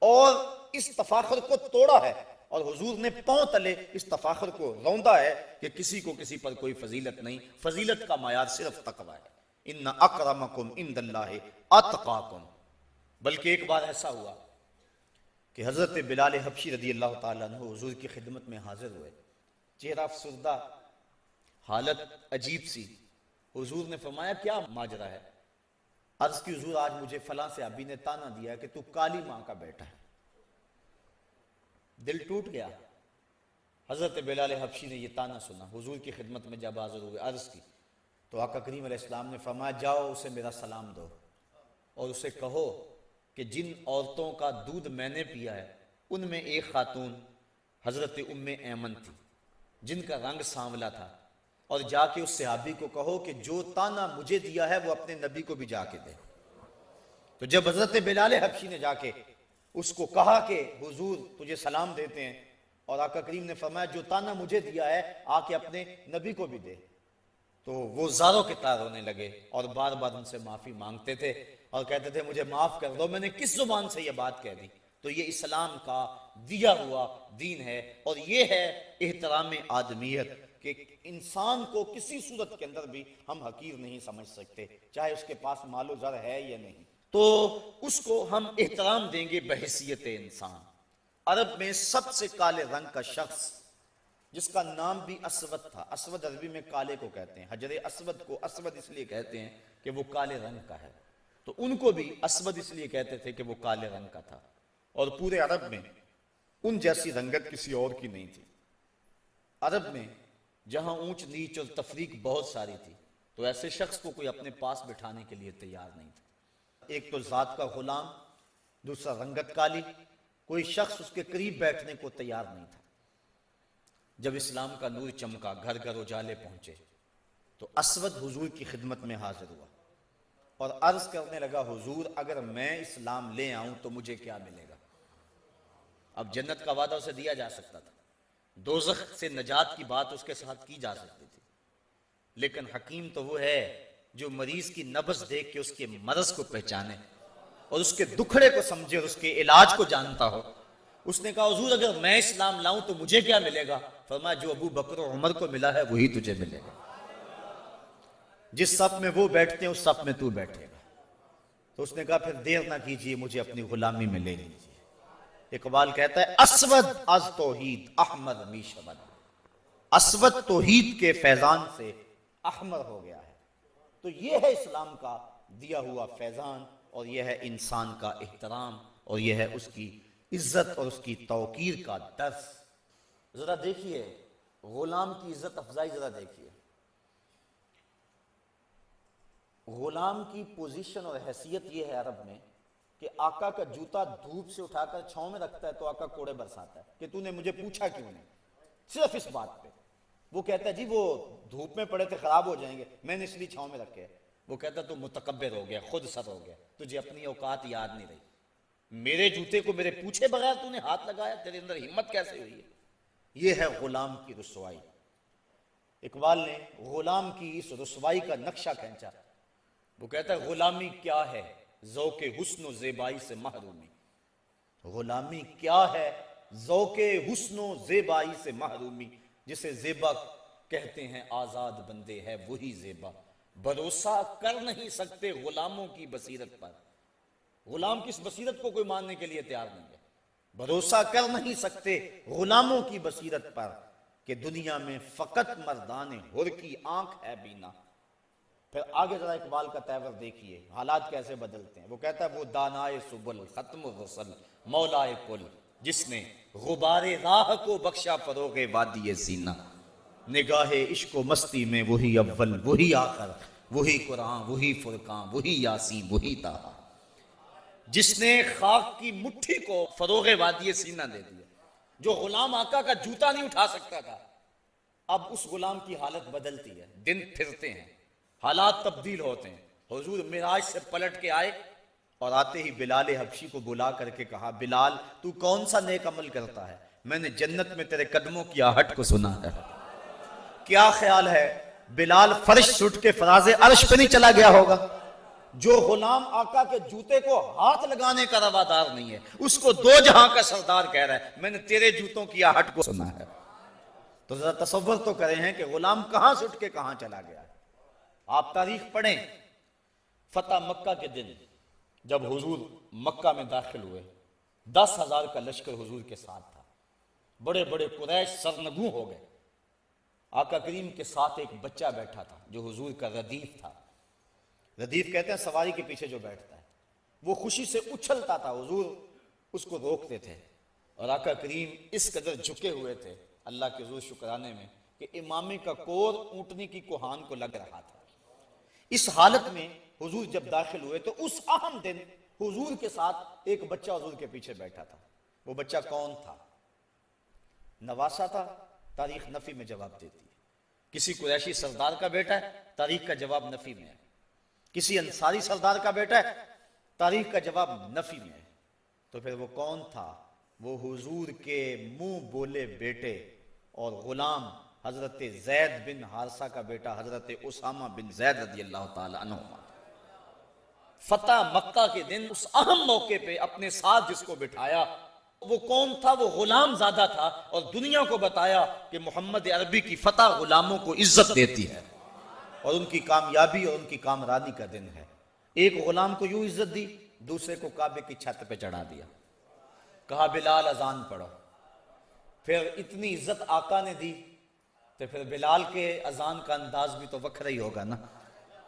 اور اس تفاخر کو توڑا ہے، اور حضور نے پاؤں تلے اس تفاخر کو روندا ہے کہ کسی کو کسی پر کوئی فضیلت نہیں، فضیلت کا معیار صرف تقوی ہے۔ ان اکرمکم عند اللہ اتقاکم۔ بلکہ ایک بار ایسا ہوا کہ حضرت بلال حبشی رضی اللہ تعالیٰ عنہ حضور کی خدمت میں حاضر ہوئے، چہرہ افسردہ، حالت عجیب سی۔ حضور نے فرمایا کیا ماجرا ہے؟ عرض کی حضور آج مجھے فلاں سے ابھی نے تانا دیا کہ تو کالی ماں کا بیٹا ہے۔ دل ٹوٹ گیا۔ حضرت بلال حبشی نے یہ تانا سنا، حضور کی خدمت میں جب حاضر ہوئے عرض کی تو آقا کریم علیہ السلام نے فرمایا جاؤ اسے میرا سلام دو اور اسے کہو کہ جن عورتوں کا دودھ میں نے پیا ہے ان میں ایک خاتون حضرت ام ایمن تھی جن کا رنگ سانولا تھا، اور جا کے اس صحابی کو کہو کہ جو تانا مجھے دیا ہے وہ اپنے نبی کو بھی جا کے دے۔ تو جب حضرت بلال حبشی نے جا کے اس کو کہا کہ حضور تجھے سلام دیتے ہیں، اور آقا کریم نے فرمایا جو تانا مجھے دیا ہے آ کے اپنے نبی کو بھی دے، تو وہ زاروں کے تار ہونے لگے اور بار بار ان سے معافی مانگتے تھے اور کہتے تھے مجھے معاف کر دو، میں نے کس زبان سے یہ بات کہہ دی۔ تو یہ اسلام کا دیا ہوا دین ہے، اور یہ ہے احترام آدمیت کہ انسان کو کسی صورت کے اندر بھی ہم حقیر نہیں سمجھ سکتے، چاہے اس کے پاس مال و زر ہے یا نہیں، تو اس کو ہم احترام دیں گے بحیثیت انسان۔ عرب میں سب سے کالے رنگ کا شخص جس کا نام بھی اسود تھا، اسود عربی میں کالے کو کہتے ہیں، حجر اسود کو اسود اس لیے کہتے ہیں کہ وہ کالے رنگ کا ہے، تو ان کو بھی اسود اس لیے کہتے تھے کہ وہ کالے رنگ کا تھا، اور پورے عرب میں ان جیسی رنگت کسی اور کی نہیں تھی۔ عرب میں جہاں اونچ نیچ اور تفریق بہت ساری تھی، تو ایسے شخص کو کوئی اپنے پاس بٹھانے کے لیے تیار نہیں تھا۔ ایک تو ذات کا غلام، دوسرا رنگت کالی، کوئی شخص اس کے قریب بیٹھنے کو تیار نہیں تھا۔ جب اسلام کا نور چمکا، گھر گھر اجالے پہنچے، تو اسود حضور کی خدمت میں حاضر ہوا اور عرض کرنے لگا حضور اگر میں اسلام لے آؤں تو مجھے کیا ملے گا؟ اب جنت کا وعدہ اسے دیا جا سکتا تھا، دوزخ سے نجات کی بات اس کے ساتھ کی جا سکتی تھی، لیکن حکیم تو وہ ہے جو مریض کی نبض دیکھ کے اس کے مرض کو پہچانے اور اس کے دکھڑے کو سمجھے اور اس کے علاج کو جانتا ہو۔ اس نے کہا حضور اگر میں اسلام لاؤں تو مجھے کیا ملے گا؟ فرمایا جو ابو بکر و عمر کو ملا ہے وہی تجھے ملے گا، جس صف میں وہ بیٹھتے ہیں اس صف میں تو بیٹھے گا۔ تو اس نے کہا پھر دیر نہ کیجیے، مجھے اپنی غلامی میں لے لیجیے۔ اقبال کہتا ہے اسود از توحید احمد می شود، اسود توحید کے فیضان سے احمر ہو گیا ہے۔ تو یہ ہے اسلام کا دیا ہوا فیضان، اور یہ ہے انسان کا احترام، اور یہ ہے اس کی عزت اور اس کی توقیر کا درس۔ ذرا دیکھیے غلام کی عزت افزائی، ذرا دیکھیے غلام کی پوزیشن اور حیثیت یہ ہے عرب میں کہ آقا کا جوتا دھوپ سے اٹھا کر چھاؤں میں رکھتا ہے تو آقا کوڑے برساتا ہے کہ تو نے مجھے پوچھا کیوں نہیں، صرف اس بات پہ۔ وہ کہتا ہے جی وہ دھوپ میں پڑے تھے خراب ہو جائیں گے، میں نے اس لیے چھاؤں میں رکھے۔ وہ کہتا ہے تو متکبر ہو گیا، خود سر ہو گیا، تجھے اپنی اوقات یاد نہیں رہی، میرے جوتے کو میرے پوچھے بغیر تو نے ہاتھ لگایا، تیرے اندر ہمت کیسے ہوئی ہے؟ یہ ہے غلام کی رسوائی۔ اقبال نے غلام کی اس رسوائی کا نقشہ کھینچا۔ وہ کہتا ہے غلامی کیا ہے ذوق حسن و زیبائی سے محرومی، غلامی کیا ہے ذوق حسن و زیبائی سے محرومی، جسے زیبا کہتے ہیں آزاد بندے ہے وہی زیبا، بھروسہ کر نہیں سکتے غلاموں کی بصیرت پر۔ غلام کی اس بصیرت کو کوئی ماننے کے لیے تیار نہیں ہے۔ بھروسہ کر نہیں سکتے غلاموں کی بصیرت پر کہ دنیا میں فقط مردان حر کی آنکھ ہے بینا۔ پھر آگے ذرا اقبال کا تیور دیکھیے، حالات کیسے بدلتے ہیں۔ وہ کہتا ہے وہ دانائے سبل ختم الرسل مولائے کل، جس نے غبار راہ کو بخشا فروغ وادی سینہ، نگاہ عشق و مستی میں وہی اول وہی آخر، وہی قرآن وہی فرقان وہی یاسین وہی طٰہٰ، جس نے خاک کی مٹھی کو فروغ وادی سینہ دے دیا۔ جو غلام آقا کا جوتا نہیں اٹھا سکتا تھا، اب اس غلام کی حالت بدلتی ہے، دن پھرتے ہیں، حالات تبدیل ہوتے ہیں۔ حضور معراج سے پلٹ کے آئے اور آتے ہی بلال حبشی کو بلا کر کے کہا بلال تو کون سا نیک عمل کرتا ہے، میں نے جنت میں تیرے قدموں کی آہٹ کو سنا ہے۔ کیا خیال ہے بلال فرش اٹھ کے فراز عرش پہ نہیں چلا گیا ہوگا؟ جو غلام آقا کے جوتے کو ہاتھ لگانے کا روادار نہیں ہے، اس کو دو جہاں کا سردار کہہ رہا ہے میں نے تیرے جوتوں کی آہٹ کو سنا ہے۔ تو ذرا تصور تو کریں ہیں کہ غلام کہاں سے اٹھ کے کہاں چلا گیا ہے۔ آپ تاریخ پڑھیں، فتح مکہ کے دن جب حضور مکہ میں داخل ہوئے، 10,000 کا لشکر حضور کے ساتھ تھا، بڑے بڑے قریش سرنگوں ہو گئے۔ آقا کریم کے ساتھ ایک بچہ بیٹھا تھا جو حضور کا ردیف تھا۔ ردیف کہتے ہیں سواری کے پیچھے جو بیٹھتا ہے، وہ خوشی سے اچھلتا تھا، حضور اس کو روکتے تھے، اور آقا کریم اس قدر جھکے ہوئے تھے اللہ کے حضور شکرانے میں کہ امامے کا کور اونٹنی کی کوہان کو لگ رہا تھا۔ اس حالت میں حضور جب داخل ہوئے تو اس اہم دن حضور کے ساتھ ایک بچہ حضور کے پیچھے بیٹھا تھا۔ وہ بچہ کون تھا؟ نواسہ تھا؟ تاریخ نفی میں جواب دیتی ہے۔ کسی قریشی سردار کا بیٹا ہے؟ تاریخ کا جواب نفی میں ہے۔ کسی انصاری سردار کا بیٹا ہے؟ تاریخ کا جواب نفی میں ہے۔ تو پھر وہ کون تھا؟ وہ حضور کے منہ بولے بیٹے اور غلام حضرت زید بن حارثہ کا بیٹا حضرت اسامہ بن زید رضی اللہ تعالی عنہ۔ فتح مکہ کے دن اس اہم موقع پہ اپنے ساتھ جس کو بٹھایا وہ کون تھا؟ وہ غلام زادہ تھا، اور دنیا کو بتایا کہ محمد عربی کی فتح غلاموں کو عزت دیتی ہے اور ان کی کامیابی اور ان کی کامرانی کا دن ہے۔ ایک غلام کو یوں عزت دی، دوسرے کو کعبے کی چھت پہ چڑھا دیا، کہا بلال اذان پڑھو۔ پھر اتنی عزت آقا نے دی تو پھر بلال کے اذان کا انداز بھی تو وکھرا ہی ہوگا نا۔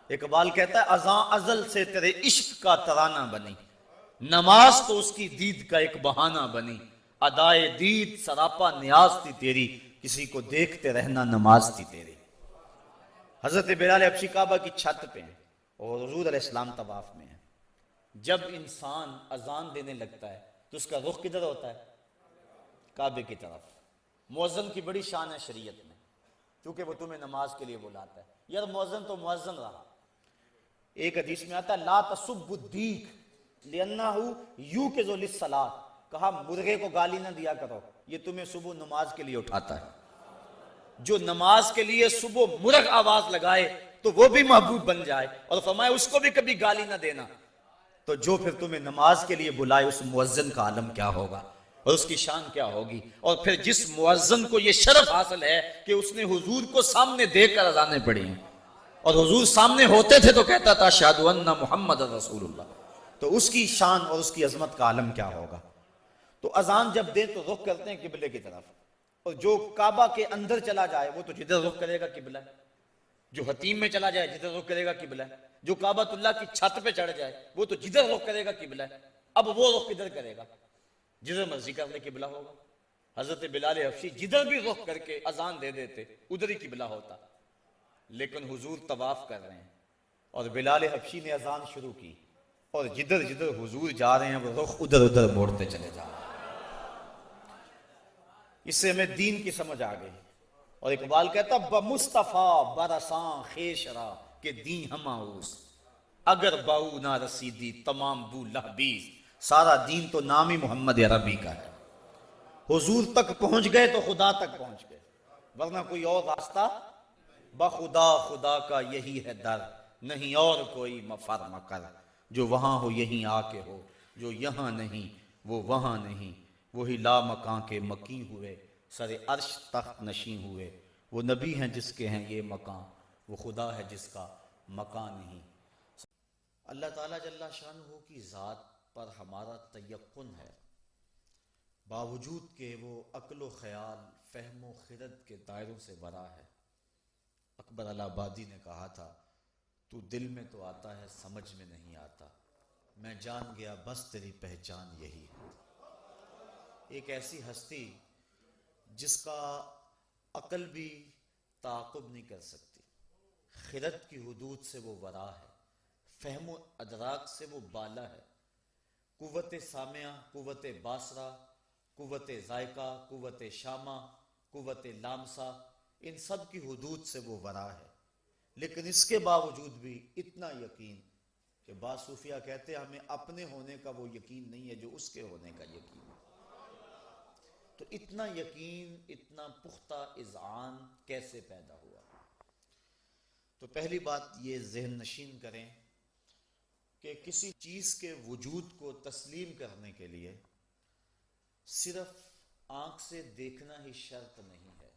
اقبال کہتا ہے اذان ازل سے تیرے عشق کا ترانہ بنی، نماز تو اس کی دید کا ایک بہانہ بنی، ادائے دید سراپا نیاز تھی تیری، کسی کو دیکھتے رہنا نماز تھی تیری۔ حضرت بلال حبشی کعبہ کی چھت پہ ہیں اور حضور علیہ السلام طواف میں ہیں۔ جب انسان اذان دینے لگتا ہے تو اس کا رخ کدھر ہوتا ہے؟ کعبے کی طرف۔ مؤذن کی بڑی شان ہے شریعت میں، کیونکہ وہ تمہیں نماز کے لیے بلاتا ہے۔ یار مؤذن تو مؤذن رہا۔ ایک حدیث میں آتا ہے لا تسبوا الدیک لأنہ یوقظ للصلاۃ، کہا مرغے کو گالی نہ دیا کرو، یہ تمہیں صبح نماز کے لیے اٹھاتا ہے۔ جو نماز کے لیے صبح مرغ آواز لگائے تو وہ بھی محبوب بن جائے، اور فرمایا اس کو بھی کبھی گالی نہ دینا، تو جو پھر تمہیں نماز کے لیے بلائے اس مؤذن کا عالم کیا ہوگا اور اس کی شان کیا ہوگی۔ اور پھر جس مؤذن کو یہ شرف حاصل ہے کہ اس نے حضور کو سامنے دیکھ کر اذانیں پڑھی ہیں، اور حضور سامنے ہوتے تھے تو کہتا تھا اشہد ان محمد رسول اللہ، تو اس کی شان اور اس کی عظمت کا عالم کیا ہوگا۔ تو اذان جب دیں تو رخ کرتے ہیں قبلے کی طرف، اور جو کعبہ کے اندر چلا جائے وہ تو جدھر رخ کرے گا قبلہ ہے، جو حتیم میں چلا جائے جدھر رخ کرے گا قبلہ ہے، جو کعبۃ اللہ کی چھت پہ چڑھ جائے وہ تو جدھر رخ کرے گا قبلہ ہے۔ اب وہ رخ کدھر کرے گا؟ جدھر مرضی کر لے قبلہ ہوگا۔ حضرت بلال حبشی جدھر بھی رخ کر کے اذان دے دیتے ادھر ہی قبلہ ہوتا، لیکن حضور طواف کر رہے ہیں اور بلال حبشی نے اذان شروع کی اور جدھر جدھر حضور جا رہے ہیں وہ رخ ادھر ادھر موڑتے چلے جا رہے ہیں۔ اس سے ہمیں دین کی سمجھ آ گئی۔ اور اقبال کہتا بمصطفیٰ برساں خیشرا کہ دین ہماؤس، اگر باؤ نہ رسیدی تمام بو لہبیز، سارا دین تو نام ہی محمد عربی کا ہے۔ حضور تک پہنچ گئے تو خدا تک پہنچ گئے، ورنہ کوئی اور راستہ بخدا خدا کا یہی ہے در، نہیں اور کوئی مفر مکر، جو وہاں ہو یہیں آ کے ہو، جو یہاں نہیں وہ وہاں نہیں، وہی لا مکان کے مکی ہوئے، سر عرش تخت نشیں ہوئے، وہ نبی ہیں جس کے ہیں یہ مکان، وہ خدا ہے جس کا مکان نہیں۔ اللہ تعالیٰ جل شانہ کی ذات پر ہمارا تیقن ہے، باوجود کہ وہ عقل و خیال، فہم و خرد کے دائروں سے برا ہے۔ اکبر الہ آبادی نے کہا تھا تو دل میں تو آتا ہے سمجھ میں نہیں آتا، میں جان گیا بس تیری پہچان یہی ہے۔ ایک ایسی ہستی جس کا عقل بھی تعاقب نہیں کر سکتی، خرد کی حدود سے وہ ورا ہے، فہم و ادراک سے وہ بالا ہے، قوت سامعہ، قوت باصرہ، قوت ذائقہ، قوت شامہ، قوت لامسہ، ان سب کی حدود سے وہ ورا ہے۔ لیکن اس کے باوجود بھی اتنا یقین کہ بعض صوفیہ کہتے ہیں ہمیں اپنے ہونے کا وہ یقین نہیں ہے جو اس کے ہونے کا یقین ہے۔ تو اتنا یقین، اتنا پختہ اذعان کیسے پیدا ہوا؟ تو پہلی بات یہ ذہن نشین کریں کہ کسی چیز کے وجود کو تسلیم کرنے کے لیے صرف آنکھ سے دیکھنا ہی شرط نہیں ہے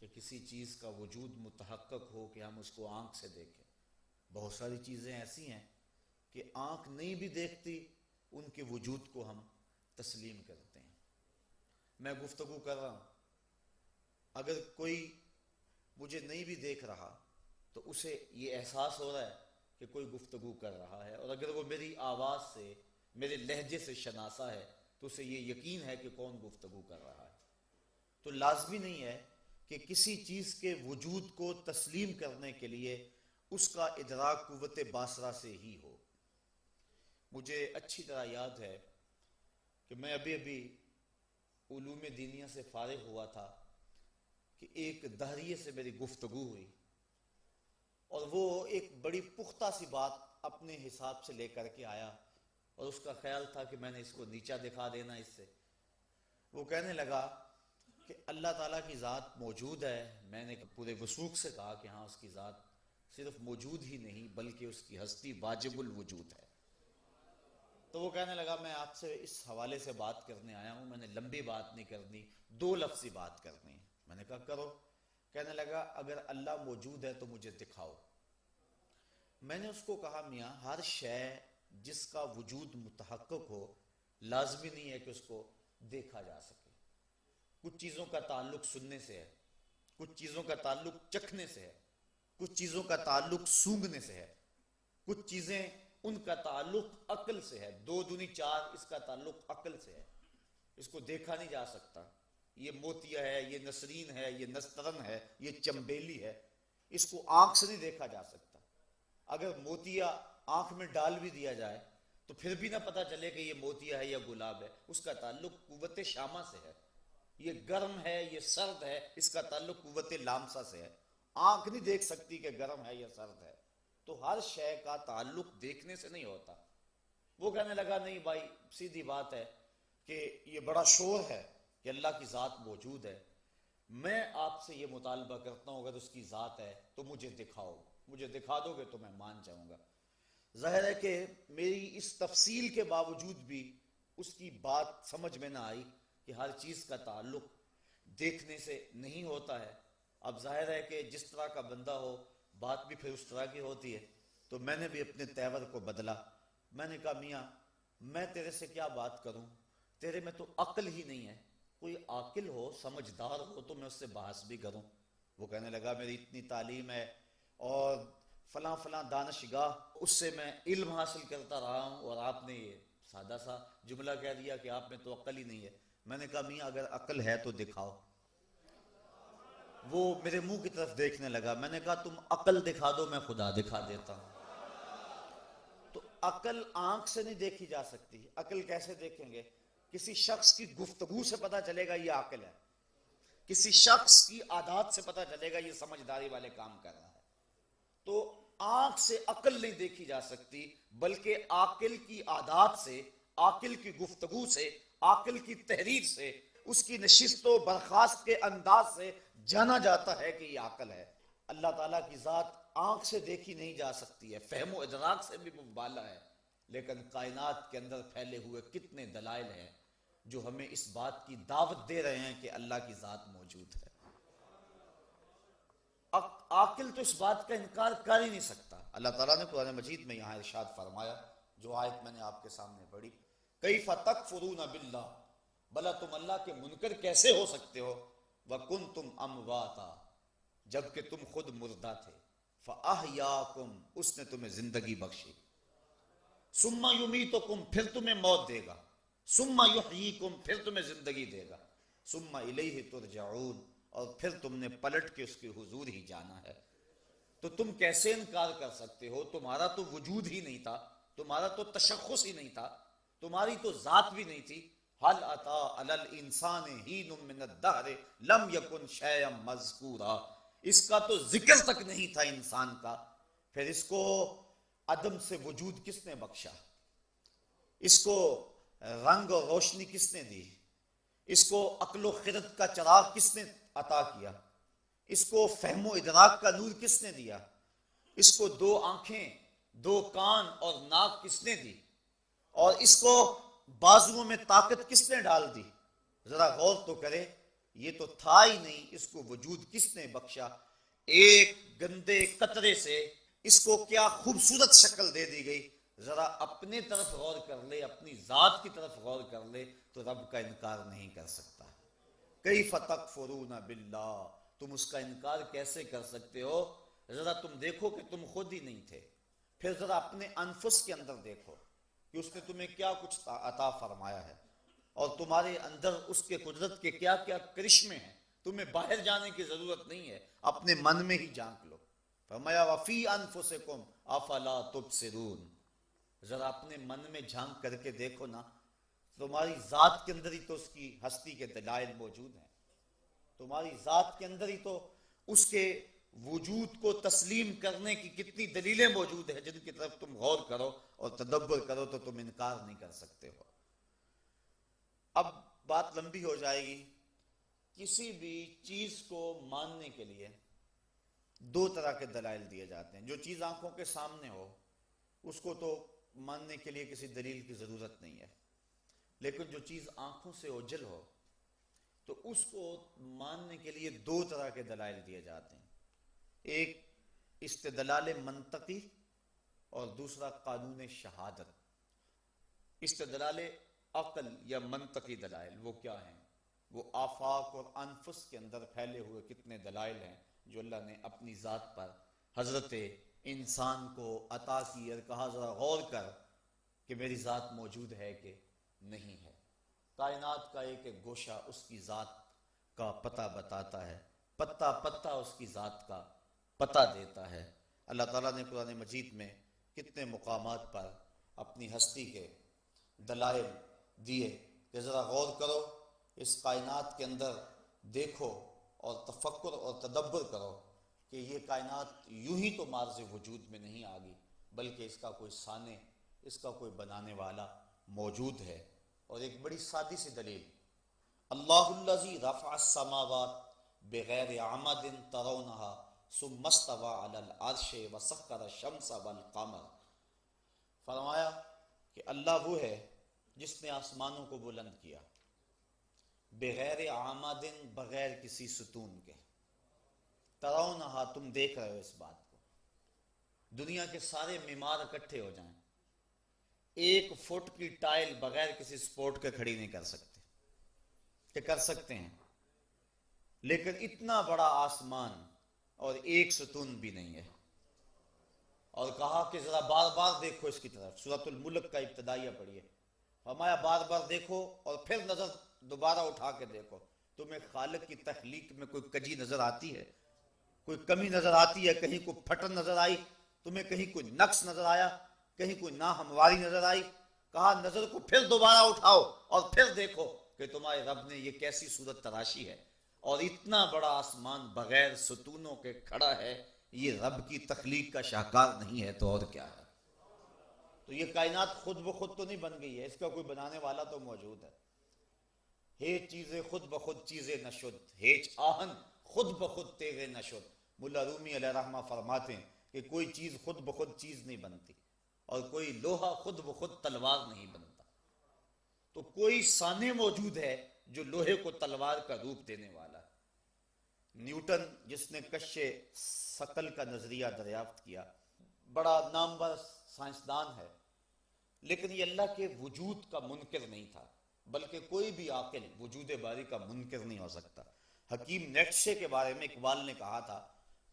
کہ کسی چیز کا وجود متحقق ہو کہ ہم اس کو آنکھ سے دیکھیں۔ بہت ساری چیزیں ایسی ہیں کہ آنکھ نہیں بھی دیکھتی، ان کے وجود کو ہم تسلیم کرتے ہیں۔ میں گفتگو کر رہا ہوں، اگر کوئی مجھے نہیں بھی دیکھ رہا تو اسے یہ احساس ہو رہا ہے کہ کوئی گفتگو کر رہا ہے، اور اگر وہ میری آواز سے، میرے لہجے سے شناسا ہے تو اسے یہ یقین ہے کہ کون گفتگو کر رہا ہے۔ تو لازمی نہیں ہے کہ کسی چیز کے وجود کو تسلیم کرنے کے لیے اس کا ادراک قوت باصرہ سے ہی ہو۔ مجھے اچھی طرح یاد ہے کہ میں ابھی علوم دینیہ سے فارغ ہوا تھا کہ ایک دہریے سے میری گفتگو ہوئی، اور وہ ایک بڑی پختہ سی بات اپنے حساب سے لے کر کے آیا، اور اس کا خیال تھا کہ میں نے اس کو نیچا دکھا دینا اس سے۔ وہ کہنے لگا کہ اللہ تعالیٰ کی ذات موجود ہے۔ میں نے پورے وثوق سے کہا کہ ہاں، اس کی ذات صرف موجود ہی نہیں بلکہ اس کی ہستی واجب الوجود ہے۔ تو وہ کہنے لگا میں آپ سے اس حوالے سے بات کرنے آیا ہوں، میں نے لمبی بات نہیں کرنی، دو لفظی بات کرنی ہے۔ میں نے کہا کرو۔ کہنے لگا اگر اللہ موجود ہے تو مجھے دکھاؤ۔ میں نے اس کو کہا میاں، ہر شے جس کا وجود متحقق ہو لازمی نہیں ہے کہ اس کو دیکھا جا سکے۔ کچھ چیزوں کا تعلق سننے سے ہے، کچھ چیزوں کا تعلق چکھنے سے ہے، کچھ چیزوں کا تعلق سونگھنے سے ہے، کچھ چیزیں ان کا تعلق عقل سے ہے، 2 دونی 4 اس کا تعلق عقل سے ہے، اس کو دیکھا نہیں جا سکتا۔ یہ موتیا ہے، یہ نسرین ہے، یہ نسترن ہے، یہ چمبیلی ہے، اس کو آنکھ سے نہیں دیکھا جا سکتا۔ اگر موتیا آنکھ میں ڈال بھی دیا جائے تو پھر بھی نہ پتا چلے کہ یہ موتیا ہے یا گلاب ہے، اس کا تعلق قوت شامہ سے ہے۔ یہ گرم ہے، یہ سرد ہے، اس کا تعلق قوت لامسا سے ہے۔ آنکھ نہیں دیکھ سکتی کہ گرم ہے یا سرد ہے۔ تو ہر شے کا تعلق دیکھنے سے نہیں ہوتا۔ وہ کہنے لگا نہیں بھائی، سیدھی بات ہے کہ یہ بڑا شور ہے کہ اللہ کی ذات موجود ہے، میں آپ سے یہ مطالبہ کرتا ہوں اگر اس کی ذات ہے تو مجھے دکھاؤ، مجھے دکھا دو گے تو میں مان جاؤں گا۔ ظاہر ہے کہ میری اس تفصیل کے باوجود بھی اس کی بات سمجھ میں نہ آئی کہ ہر چیز کا تعلق دیکھنے سے نہیں ہوتا ہے۔ اب ظاہر ہے کہ جس طرح کا بندہ ہو بات بھی پھر اس طرح کی ہوتی ہے۔ تو میں نے بھی اپنے تیور کو بدلا۔ میں نے کہا میاں میں تیرے سے کیا بات کروں، تیرے میں تو عقل ہی نہیں ہے، کوئی عاقل ہو، سمجھدار ہو تو میں اس سے بحث بھی کروں۔ وہ کہنے لگا میری اتنی تعلیم ہے اور فلاں فلاں دانشگاہ، اس سے میں علم حاصل کرتا رہا ہوں، اور آپ نے یہ سادہ سا جملہ کہہ دیا کہ آپ میں تو عقل ہی نہیں ہے۔ میں نے کہا میاں اگر عقل ہے تو دکھاؤ۔ وہ میرے منہ کی طرف دیکھنے لگا۔ میں نے کہا تم عقل دکھا دو، میں خدا دکھا دیتا ہوں۔ تو عقل آنکھ سے نہیں دیکھی جا سکتی. عقل کیسے دیکھیں گے؟ کسی شخص کی گفتگو سے پتہ چلے گا یہ عاقل ہے، کسی شخص کی عادات سے پتہ چلے گا یہ سمجھداری والے کام کر رہا ہے. تو آنکھ سے عقل نہیں دیکھی جا سکتی، بلکہ عاقل کی عادات سے، عاقل کی گفتگو سے، عاقل کی تحریر سے، اس کی نشست و برخاست کے انداز سے جانا جاتا ہے کہ یہ عاقل ہے. اللہ تعالیٰ کی ذات آنکھ سے دیکھی نہیں جا سکتی ہے، فہم و ادراک سے بھی مبالغہ ہے، لیکن کائنات کے اندر پھیلے ہوئے کتنے دلائل ہیں جو ہمیں اس بات کی دعوت دے رہے ہیں کہ اللہ کی ذات موجود ہے. عاقل تو اس بات کا انکار کر ہی نہیں سکتا. اللہ تعالیٰ نے قرآن مجید میں یہاں ارشاد فرمایا، جو آیت میں نے آپ کے سامنے پڑھی، کیف تکفرون باللہ، بھلا تم اللہ کے منکر کیسے ہو سکتے ہو، وکنتم امواتا، جبکہ تم خود مردہ تھے، فاحیاکم، اس نے تمہیں زندگی بخشی، ثم یمیتکم، پھر تمہیں موت دے گا، ثم یحییکم، پھر تمہیں زندگی دے گا، ثم الیہ ترجعون، اور پھر تم نے پلٹ کے اس کے حضور ہی جانا ہے. تو تم کیسے انکار کر سکتے ہو؟ تمہارا تو وجود ہی نہیں تھا، تمہارا تو تشخص ہی نہیں تھا، تمہاری تو ذات بھی نہیں تھی. هل اتی علی الانسان حین من الدہر لم یکن شیئا مذکورا، اس کا تو ذکر تک نہیں تھا انسان کا، پھر اس کو عدم سے وجود کس نے بخشا؟ اس کو رنگ اور روشنی کس نے دی؟ اس کو عقل و خرد کا چراغ کس نے عطا کیا؟ اس کو فہم و ادراک کا نور کس نے دیا؟ اس کو دو آنکھیں، دو کان اور ناک کس نے دی؟ اور اس کو بازوؤں میں طاقت کس نے ڈال دی؟ ذرا غور تو کرے، یہ تو تھا ہی نہیں، اس کو وجود کس نے بخشا؟ ایک گندے قطرے سے اس کو کیا خوبصورت شکل دے دی گئی. ذرا اپنے طرف غور کر لے، اپنی ذات کی طرف غور کر لے تو رب کا انکار نہیں کر سکتا. کیف تکفرون باللہ، تم اس کا انکار کیسے کر سکتے ہو؟ ذرا تم دیکھو کہ تم خود ہی نہیں تھے، پھر ذرا اپنے انفس کے اندر دیکھو کہ اس نے تمہیں کیا کچھ عطا فرمایا ہے، اور تمہارے اندر اس کے قدرت کے کیا کیا کرشمے ہیں. تمہیں باہر جانے کی ضرورت نہیں ہے، اپنے من میں ہی جھانک لو. فرمایا وفی انفسکم افلا تبصرون، ذرا اپنے من میں جھانک کر کے دیکھو نا، تمہاری ذات کے اندر ہی تو اس کی ہستی کے دلائل موجود ہیں، تمہاری ذات کے اندر ہی تو اس کے وجود کو تسلیم کرنے کی کتنی دلیلیں موجود ہیں، جن کی طرف تم غور کرو اور تدبر کرو تو تم انکار نہیں کر سکتے ہو. اب بات لمبی ہو جائے گی. کسی بھی چیز کو ماننے کے لیے دو طرح کے دلائل دیے جاتے ہیں. جو چیز آنکھوں کے سامنے ہو اس کو تو ماننے کے لیے کسی دلیل کی ضرورت نہیں ہے، لیکن جو چیز آنکھوں سے اوجھل ہو تو اس کو ماننے کے لیے دو طرح کے دلائل دیے جاتے ہیں. ایک استدلال منطقی اور دوسرا قانون شہادت. استدلال عقل یا منطقی دلائل وہ کیا ہیں؟ وہ آفاق اور انفس کے اندر پھیلے ہوئے کتنے دلائل ہیں جو اللہ نے اپنی ذات پر حضرت انسان کو عطا کی اور کہا ذرا غور کر کہ میری ذات موجود ہے کہ نہیں ہے. کائنات کا ایک ایک گوشہ اس کی ذات کا پتہ بتاتا ہے، پتہ پتہ اس کی ذات کا پتہ دیتا ہے. اللہ تعالیٰ نے قرآن مجید میں کتنے مقامات پر اپنی ہستی کے دلائل دیے کہ ذرا غور کرو، اس کائنات کے اندر دیکھو اور تفکر اور تدبر کرو کہ یہ کائنات یوں ہی تو مارز وجود میں نہیں آ گئی، بلکہ اس کا کوئی صانع، اس کا کوئی بنانے والا موجود ہے. اور ایک بڑی سادی سی دلیل، اللہ الذی رفع السماوات بغیر عمد ترونها ثم استوى علی العرش وسخر الشمس والقمر. فرمایا کہ اللہ وہ ہے جس نے آسمانوں کو بلند کیا بغیر عمد، بغیر کسی ستون کے، ترونها، تم دیکھ رہے ہو اس بات کو. دنیا کے سارے معمار اکٹھے ہو جائیں، ایک فٹ کی ٹائل بغیر کسی سپورٹ کے کھڑی نہیں کر سکتے، کہ کر سکتے ہیں، لیکن اتنا بڑا آسمان اور ایک ستون بھی نہیں ہے. اور کہا کہ ذرا بار بار دیکھو اس کی طرف. سورۃ الملک کا ابتدائیہ پڑھیے. فرمایا بار بار دیکھو اور پھر نظر دوبارہ اٹھا کے دیکھو. تمہیں خالق کی تخلیق میں کوئی کجی نظر آتی ہے؟ کوئی کمی نظر آتی ہے؟ کہیں کوئی پھٹن نظر آئی تمہیں؟ کہیں کوئی نقص نظر آیا؟ کہیں کوئی ناہمواری نظر آئی، کہا نظر کو پھر دوبارہ اٹھاؤ اور پھر دیکھو کہ تمہارے رب نے یہ کیسی صورت تراشی ہے، اور اتنا بڑا آسمان بغیر ستونوں کے کھڑا ہے، یہ رب کی تخلیق کا شاہکار نہیں ہے تو اور کیا ہے؟ تو یہ کائنات خود بخود تو نہیں بن گئی ہے، اس کا کوئی بنانے والا تو موجود ہے۔ ہیچ چیزیں خود بخود چیزیں نشد، ہیچ آہن خود بخود تیغے نشد۔ ملا رومی علیہ رحمہ فرماتے ہیں کہ کوئی چیز خود بخود چیز نہیں بنتی، اور کوئی لوہا خود بخود تلوار نہیں بنتا۔ تو کوئی سانے موجود ہے جو لوہے کو تلوار کا روپ دینے والا ہے۔ نیوٹن جس نے کش ثقل کا نظریہ دریافت کیا، بڑا نامور سائنسدان ہے، لیکن یہ اللہ کے وجود کا منکر نہیں تھا، بلکہ کوئی بھی عاقل وجود باری کا منکر نہیں ہو سکتا۔ حکیم نیٹشے کے بارے میں اقبال نے کہا تھا،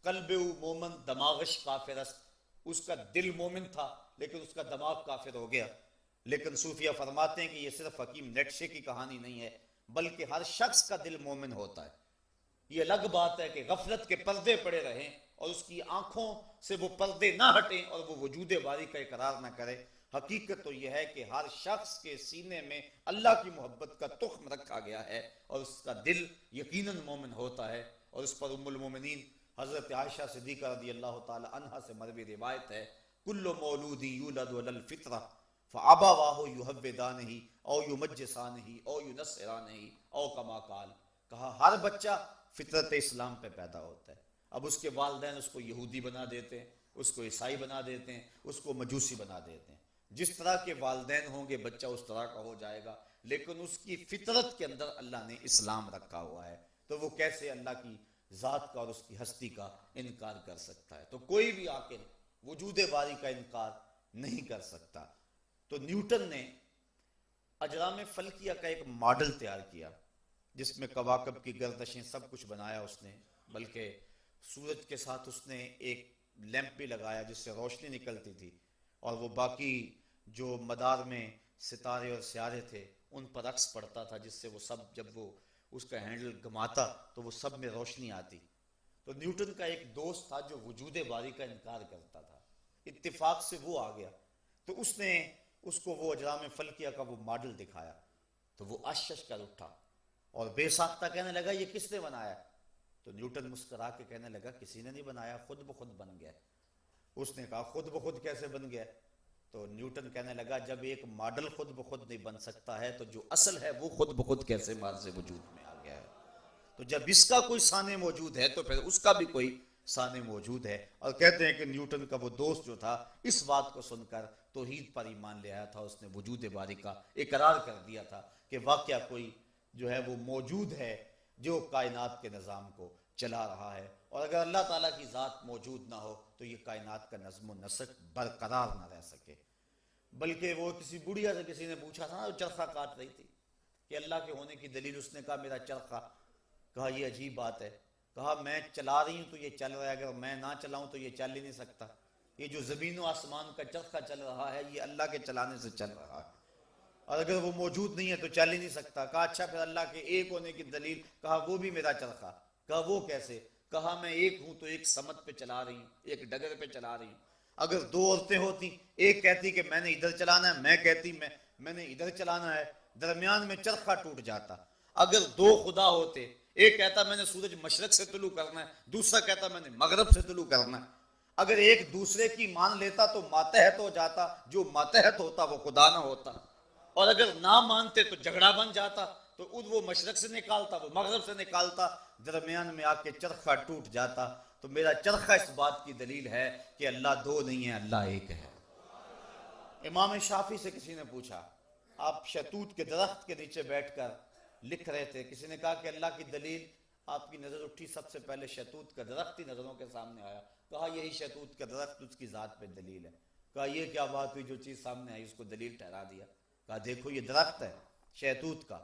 قلب او مومن دماغش کافر است، اس کا دل مومن تھا لیکن اس کا دماغ کافر ہو گیا۔ لیکن صوفیہ فرماتے ہیں کہ یہ صرف حکیم نیٹشے کی کہانی نہیں ہے، بلکہ ہر شخص کا دل مومن ہوتا ہے۔ یہ الگ بات ہے کہ غفلت کے پردے پڑے رہیں اور اس کی آنکھوں سے وہ پردے نہ ہٹیں اور وہ وجود باری کا اقرار نہ کرے۔ حقیقت تو یہ ہے کہ ہر شخص کے سینے میں اللہ کی محبت کا تخم رکھا گیا ہے اور اس کا دل یقیناً مومن ہوتا ہے۔ اور اس پر ام المومنین حضرت عائشہ صدیقہ رضی اللہ تعالی عنہا سے مروی روایت ہے، کل مولود یولد علی الفطرہ فابواہ یحودانہ او یمجسانہ او ینصرانہ او کما قال، کہا ہر بچہ فطرت اسلام پہ پیدا ہوتا ہے، اب اس کے والدین اس کو یہودی بنا دیتے ہیں، اس کو عیسائی بنا دیتے ہیں، اس کو مجوسی بنا دیتے ہیں۔ جس طرح کے والدین ہوں گے بچہ اس طرح کا ہو جائے گا، لیکن اس کی فطرت کے اندر اللہ نے اسلام رکھا ہوا ہے، تو وہ کیسے اللہ کی ذات کا اور اس کی ہستی کا انکار کر سکتا ہے؟ تو کوئی بھی عاقل وجود باری کا انکار نہیں کر سکتا۔ تو نیوٹن نے اجرام فلکیہ کا ایک ماڈل تیار کیا جس میں کواکب کی گردشیں سب کچھ بنایا اس نے، بلکہ سورج کے ساتھ اس نے ایک لیمپ بھی لگایا جس سے روشنی نکلتی تھی، اور وہ باقی جو مدار میں ستارے اور سیارے تھے ان پر عکس پڑتا تھا، جس سے وہ سب جب وہ اس کا ہینڈل گھماتا تو وہ سب میں روشنی آتی۔ تو نیوٹن کا ایک دوست تھا جو وجود باری کا انکار کرتا تھا، اتفاق سے وہ آ گیا، تو اس نے اس کو وہ اجرام فلکیہ کا وہ ماڈل دکھایا، تو وہ اشش کر اٹھا اور بے ساختہ کہنے لگا یہ کس نے بنایا؟ تو نیوٹن مسکرا کے کہنے لگا کسی نے نہیں بنایا، خود بخود بن گیا۔ اس نے کہا خود بخود کیسے بن گیا؟ تو نیوٹن کہنے لگا جب ایک ماڈل خود بخود نہیں بن سکتا ہے تو جو اصل ہے وہ خود بخود کیسے ماض وجود میں آ گیا ہے؟ تو جب اس کا کوئی سانے موجود ہے تو پھر اس کا بھی کوئی سانے موجود ہے۔ اور کہتے ہیں کہ نیوٹن کا وہ دوست جو تھا اس بات کو سن کر توحید پر ایمان لے آیا تھا، اس نے وجود باری کا اقرار کر دیا تھا کہ واقعہ کوئی جو ہے وہ موجود ہے جو کائنات کے نظام کو چلا رہا ہے، اور اگر اللہ تعالیٰ کی ذات موجود نہ ہو تو یہ کائنات کا نظم و نسق برقرار نہ رہ سکے۔ بلکہ وہ کسی بڑھیا سے کسی نے پوچھا تھا نا، جو چرخہ کاٹ رہی تھی کہ اللہ کے ہونے کی دلیل، اس نے کہا میرا چرخہ، کہا یہ عجیب بات ہے، کہا میں چلا رہی ہوں تو یہ چل رہا ہے، اگر میں نہ چلاؤں تو یہ چل ہی نہیں سکتا، یہ جو زمین و آسمان کا چرخہ چل رہا ہے یہ اللہ کے چلانے سے چل رہا ہے، اور اگر وہ موجود نہیں ہے تو چل ہی نہیں سکتا۔ کہا اچھا پھر اللہ کے ایک ہونے کی دلیل؟ کہا وہ بھی میرا چرخہ۔ کہا وہ کیسے؟ کہا میں ایک ہوں تو ایک سمت پہ چلا رہی ہوں، ایک ڈگر پہ چلا رہی ہوں، اگر دو عورتیں ہوتی، ایک کہتی کہ میں نے ادھر چلانا ہے، میں کہتی میں نے ادھر چلانا ہے، درمیان میں چرخہ ٹوٹ جاتا۔ اگر دو خدا ہوتے، ایک کہتا میں نے سورج مشرق سے طلوع کرنا ہے، دوسرا کہتا میں نے مغرب سے طلوع کرنا ہے، اگر ایک دوسرے کی مان لیتا تو ماتحت ہو جاتا، جو ماتحت ہوتا وہ خدا نہ ہوتا، اور اگر نہ مانتے تو جھگڑا بن جاتا، تو وہ مشرق سے نکالتا وہ مغرب سے نکالتا، درمیان میں آ کے چرخہ ٹوٹ جاتا۔ تو میرا چرخہ اس بات کی دلیل ہے کہ اللہ دو نہیں ہے، اللہ ایک ہے۔ امام شافعی سے کسی نے پوچھا، آپ شہتوت کے درخت کے نیچے بیٹھ کر لکھ رہے تھے، کسی نے کہا کہ اللہ کی دلیل، آپ کی نظر اٹھی، سب سے پہلے شہتوت کا درخت ہی نظروں کے سامنے آیا، کہا یہی شہتوت کا درخت اس کی ذات پہ دلیل ہے۔ کہا یہ کیا بات ہوئی جو چیز سامنے آئی اس کو دلیل ٹھہرا دیا؟ کہا دیکھو یہ درخت ہے شہتوت کا،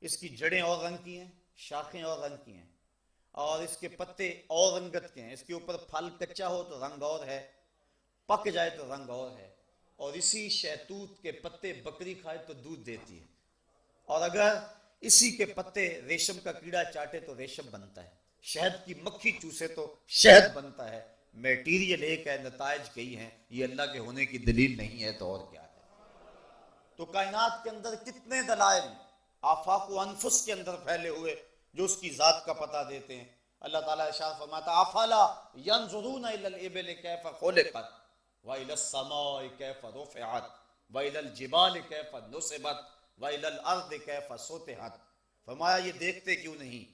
اس کی جڑیں اور رنگ کی ہیں، شاخیں اور رنگ کی ہیں، اور اس کے پتے اور رنگت کے ہیں، اس کے اوپر پھل کچا ہو تو رنگ اور ہے، پک جائے تو رنگ اور ہے، اور اسی شہتوت کے پتے بکری کھائے تو دودھ دیتی ہے، اور اگر اسی کے پتے ریشم کا کیڑا چاٹے تو ریشم بنتا ہے، شہد کی مکھی چوسے تو شہد بنتا ہے۔ میٹیریل ایک ہے، نتائج کئی ہیں، یہ اللہ کے ہونے کی دلیل نہیں ہے تو اور کیا ہے؟ تو کائنات کے اندر کتنے دلائل آفاق و انفس کے اندر پھیلے ہوئے جو اس کی ذات کا پتہ دیتے ہیں۔ اللہ تعالیٰ ارشاد فرماتا افلا ينظرون الى الابل كيف خلقت والى السماء كيف رفعت والى الجبال كيف نصبت والى الارض كيف سطحت، فرمایا یہ دیکھتے کیوں نہیں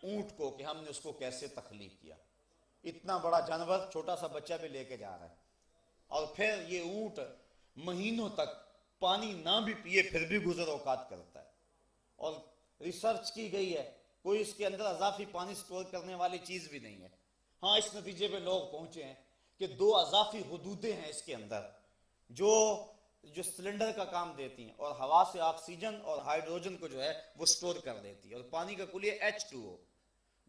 اونٹ کو کہ ہم نے اس کو کیسے تخلیق کیا، اتنا بڑا جانور چھوٹا سا بچہ بھی لے کے جا رہا ہے، اور پھر یہ اونٹ مہینوں تک پانی نہ بھی پیے پھر بھی گزر اوقات کرتا ہے، اور ریسرچ کی گئی ہے کوئی اس کے اندر اضافی پانی سٹور کرنے والی چیز بھی نہیں ہے۔ ہاں اس نتیجے پہ لوگ پہنچے ہیں کہ 2 اضافی حدودیں ہیں اس کے اندر جو سلنڈر کا کام دیتی ہیں، اور ہوا سے آکسیجن اور ہائیڈروجن کو جو ہے وہ سٹور کر دیتی ہے، اور پانی کا کلیہ H2O،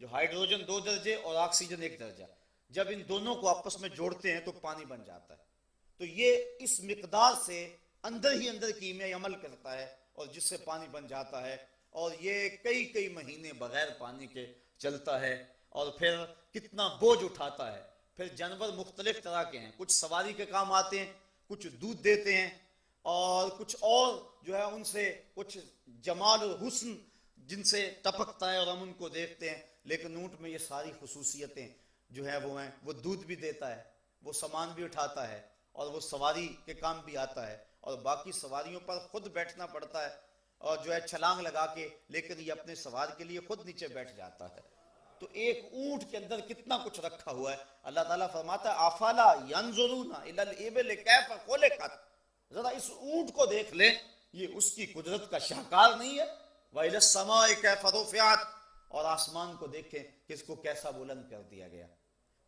جو ہائیڈروجن 2 درجے اور آکسیجن 1 درجہ، جب ان دونوں کو آپس میں جوڑتے ہیں تو پانی بن جاتا ہے۔ تو یہ اس مقدار سے اندر ہی اندر کیمیائی عمل کرتا ہے اور جس سے پانی بن جاتا ہے، اور یہ کئی مہینے بغیر پانی کے چلتا ہے، اور پھر کتنا بوجھ اٹھاتا ہے۔ پھر جانور مختلف طرح کے ہیں، کچھ سواری کے کام آتے ہیں، کچھ دودھ دیتے ہیں، اور کچھ اور جو ہے ان سے کچھ جمال اور حسن جن سے ٹپکتا ہے اور ہم ان کو دیکھتے ہیں، لیکن اونٹ میں یہ ساری خصوصیتیں جو ہے وہ ہیں، وہ دودھ بھی دیتا ہے، وہ سامان بھی اٹھاتا ہے، اور وہ سواری کے کام بھی آتا ہے، اور باقی سواریوں پر خود بیٹھنا پڑتا ہے اور جو ہے چھلانگ لگا کے، لیکن یہ اپنے سوار کے لیے خود نیچے بیٹھ جاتا ہے۔ تو ایک اونٹ کے اندر کتنا کچھ رکھا ہوا ہے۔ اللہ تعالیٰ فرماتا ہے افلا ينظرون الى الابل كيف خلقت، ذرا اس اونٹ کو دیکھ لیں، یہ اس کی قدرت کا شاہکار نہیں ہے؟ وَإِلَى السَّمَاءِ كَيْفَ رُفِعَتْ، اور آسمان کو دیکھیں کہ اس کو کیسا بلند کر دیا گیا،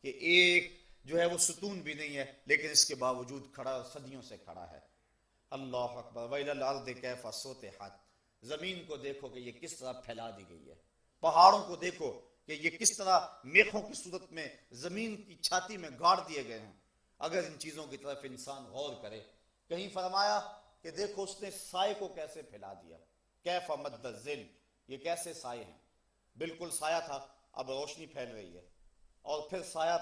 کہ ایک جو ہے وہ ستون بھی نہیں ہے لیکن اس کے باوجود کھڑا، صدیوں سے کھڑا ہے۔ اللہ اکبر۔ وَإِلَى الْأَرْضِ كَيْفَ سُطِحَتْ، زمین کو دیکھو کہ یہ کس طرح پھیلا دی گئی ہے، پہاڑوں کو دیکھو کہ یہ کس طرح میخوں کی صورت میں زمین کی چھاتی میں گاڑ دیے گئے ہیں۔ اگر ان چیزوں کی طرف انسان غور کرے، کہیں فرمایا کہ دیکھو اس نے سائے کو کیسے پھیلا دیا، کیف مد الظل، یہ کیسے سائے ہیں، بالکل سایہ تھا اب روشنی پھیل رہی ہے، اور پھر سایہ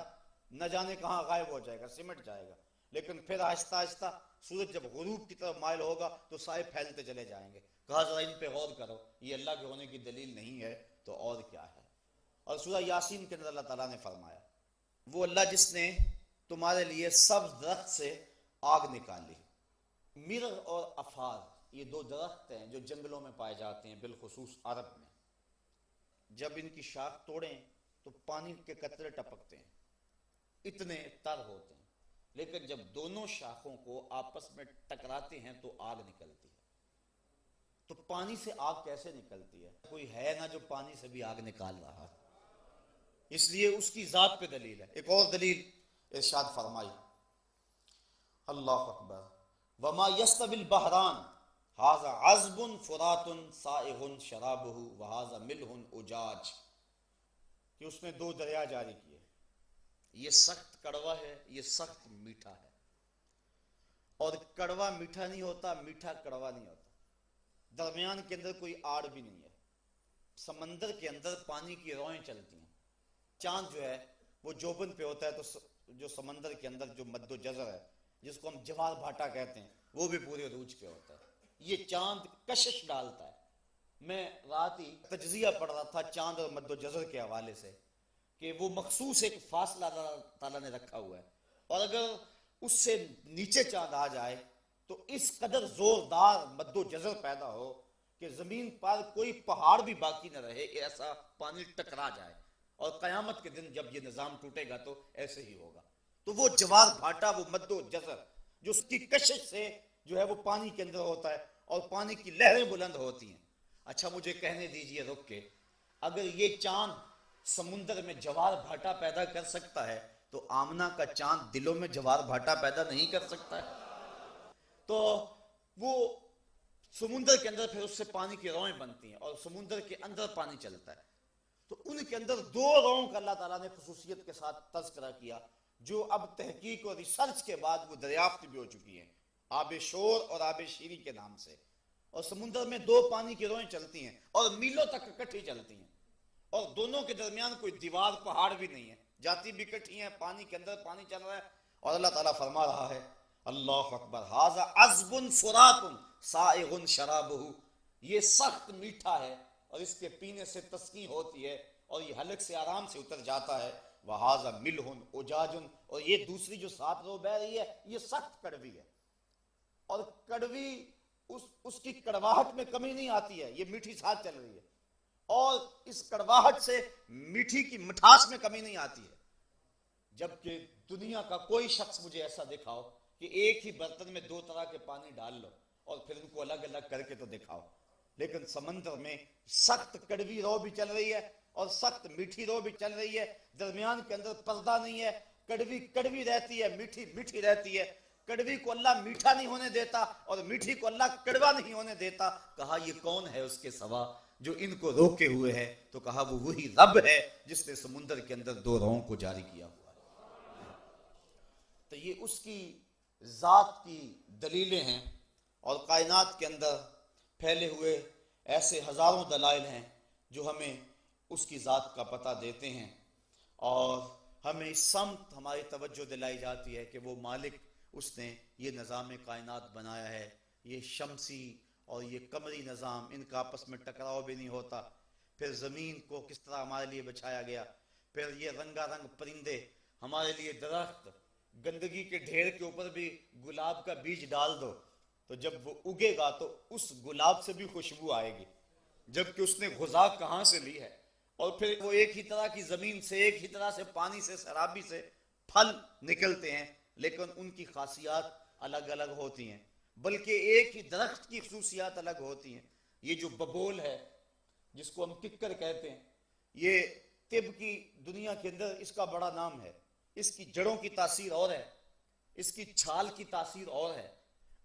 نہ جانے کہاں غائب ہو جائے گا، سمٹ جائے گا، لیکن پھر آہستہ آہستہ سورج جب غروب کی طرف مائل ہوگا تو سائے پھیلتے چلے جائیں گے۔ کہا ذرا ان پہ غور کرو، یہ اللہ کے ہونے کی دلیل نہیں ہے تو اور کیا ہے؟ اور سورہ یاسین کے اندر اللہ تعالیٰ نے فرمایا وہ اللہ جس نے تمہارے لیے سبز درخت سے آگ نکالی۔ مرغ اور افار یہ 2 درخت ہیں جو جنگلوں میں پائے جاتے ہیں، بالخصوص عرب میں۔ جب ان کی شاخ توڑیں تو پانی کے قطرے ٹپکتے ہیں، اتنے تر ہوتے ہیں، لیکن جب دونوں شاخوں کو آپس میں ٹکراتے ہیں تو آگ نکلتی ہے۔ تو پانی سے آگ کیسے نکلتی ہے؟ کوئی ہے نہ جو پانی سے بھی آگ نکال رہا، اس لیے اس کی ذات پہ دلیل ہے۔ ایک اور دلیل ارشاد فرمائی، اللہ اکبر، وما يستوي البحران هذا عذب فرات سائغ شرابه وهذا ملح اجاج، کہ اس نے 2 دریا جاری کیے، یہ سخت کڑوا ہے، یہ سخت میٹھا ہے، اور کڑوا میٹھا نہیں ہوتا، میٹھا کڑوا نہیں ہوتا، درمیان کے اندر کوئی آڑ بھی نہیں ہے۔ سمندر کے اندر پانی کی روئیں چلتی ہیں، چاند جو ہے وہ جوبن پہ ہوتا ہے، تو جو سمندر کے اندر جو مد و جزر ہے جس کو ہم جوار بھاٹا کہتے ہیں وہ بھی پورے عروج پہ ہوتا ہے۔ یہ چاند کشش ڈالتا ہے۔ میں رات ہی تجزیہ پڑھ رہا تھا چاند اور مد و جزر کے حوالے سے کہ وہ مخصوص ایک فاصلہ اللہ تعالیٰ نے رکھا ہوا ہے، اور اگر اس سے نیچے چاند آ جائے تو اس قدر زوردار مد و جزر پیدا ہو کہ زمین پر کوئی پہاڑ بھی باقی نہ رہے، ایسا پانی ٹکرا جائے، اور قیامت کے دن جب یہ نظام ٹوٹے گا تو ایسے ہی ہوگا۔ تو وہ جوار بھاٹا، وہ مد و جزر جو اس کی کشش سے جو ہے وہ پانی کے اندر ہوتا ہے اور پانی کی لہریں بلند ہوتی ہیں۔ اچھا مجھے کہنے دیجئے رک کے، اگر یہ چاند سمندر میں جوار بھاٹا پیدا کر سکتا ہے تو آمنہ کا چاند دلوں میں جوار بھاٹا پیدا نہیں کر سکتا ہے؟ تو وہ سمندر کے اندر پھر اس سے پانی کی روئیں بنتی ہیں، اور سمندر کے اندر پانی چلتا ہے، تو ان کے اندر 2 روؤں کا اللہ تعالیٰ نے خصوصیت کے ساتھ تذکرہ کیا جو اب تحقیق اور ریسرچ کے بعد وہ دریافت بھی ہو چکی ہیں، آب شور اور آب شیری کے نام سے۔ اور سمندر میں 2 پانی کی روئیں چلتی ہیں اور میلوں تک اکٹھی چلتی ہیں، اور دونوں کے درمیان کوئی دیوار پہاڑ بھی نہیں ہے، جاتی بھی کٹھی ہیں، پانی کے اندر پانی چل رہا ہے، اور اللہ تعالیٰ فرما رہا ہے اللہ اکبر ھذا عذب فرات سائغ شرابہ، یہ سخت میٹھا ہے اور اس کے پینے سے تسکین ہوتی ہے اور یہ حلق سے آرام سے اتر جاتا ہے، وھذا ملح اجاج، اور یہ دوسری جو ساتھ رو بہ رہی ہے یہ سخت کڑوی ہے، اور کڑوی اس کی کڑواہٹ میں کمی نہیں آتی ہے، یہ میٹھی ساتھ چل رہی ہے، اور اس کڑواہٹ سے میٹھی کی مٹھاس میں کمی نہیں آتی ہے۔ جبکہ دنیا کا کوئی شخص مجھے ایسا دکھاؤ کہ ایک ہی برتن میں دو طرح کے پانی ڈال لو اور پھر ان کو الگ الگ کر کے تو دکھاؤ، لیکن سمندر میں سخت کڑوی رو بھی چل رہی ہے اور سخت میٹھی رو بھی چل رہی ہے، درمیان کے اندر پردہ نہیں ہے، کڑوی کڑوی رہتی ہے، میٹھی میٹھی رہتی ہے، کڑوی کو اللہ میٹھا نہیں ہونے دیتا اور میٹھی کو اللہ کڑوا نہیں ہونے دیتا۔ کہا یہ کون ہے اس کے سوا جو ان کو روکے ہوئے ہے؟ تو کہا وہ وہی رب ہے جس نے سمندر کے اندر دو روؤں کو جاری کیا ہوا ہے۔ تو یہ اس کی ذات کی دلیلیں ہیں، اور کائنات کے اندر پھیلے ہوئے ایسے ہزاروں دلائل ہیں جو ہمیں اس کی ذات کا پتہ دیتے ہیں، اور ہمیں اس سمت ہماری توجہ دلائی جاتی ہے کہ وہ مالک، اس نے یہ نظام کائنات بنایا ہے، یہ شمسی اور یہ قمری نظام، ان کا آپس میں ٹکراؤ بھی نہیں ہوتا، پھر زمین کو کس طرح ہمارے لیے بچھایا گیا، پھر یہ رنگا رنگ پرندے ہمارے لیے، درخت، گندگی کے ڈھیر کے اوپر بھی گلاب کا بیج ڈال دو تو جب وہ اگے گا تو اس گلاب سے بھی خوشبو آئے گی، جبکہ اس نے غذا کہاں سے لی ہے، اور پھر وہ ایک ہی طرح کی زمین سے، ایک ہی طرح سے پانی سے، سرابی سے پھل نکلتے ہیں، لیکن ان کی خاصیات الگ الگ ہوتی ہیں، بلکہ ایک ہی درخت کی خصوصیات الگ ہوتی ہیں۔ یہ جو ببول ہے جس کو ہم ککر کہتے ہیں، یہ طب کی دنیا کے اندر اس کا بڑا نام ہے، اس کی جڑوں کی تاثیر اور ہے، اس کی چھال کی تاثیر اور ہے،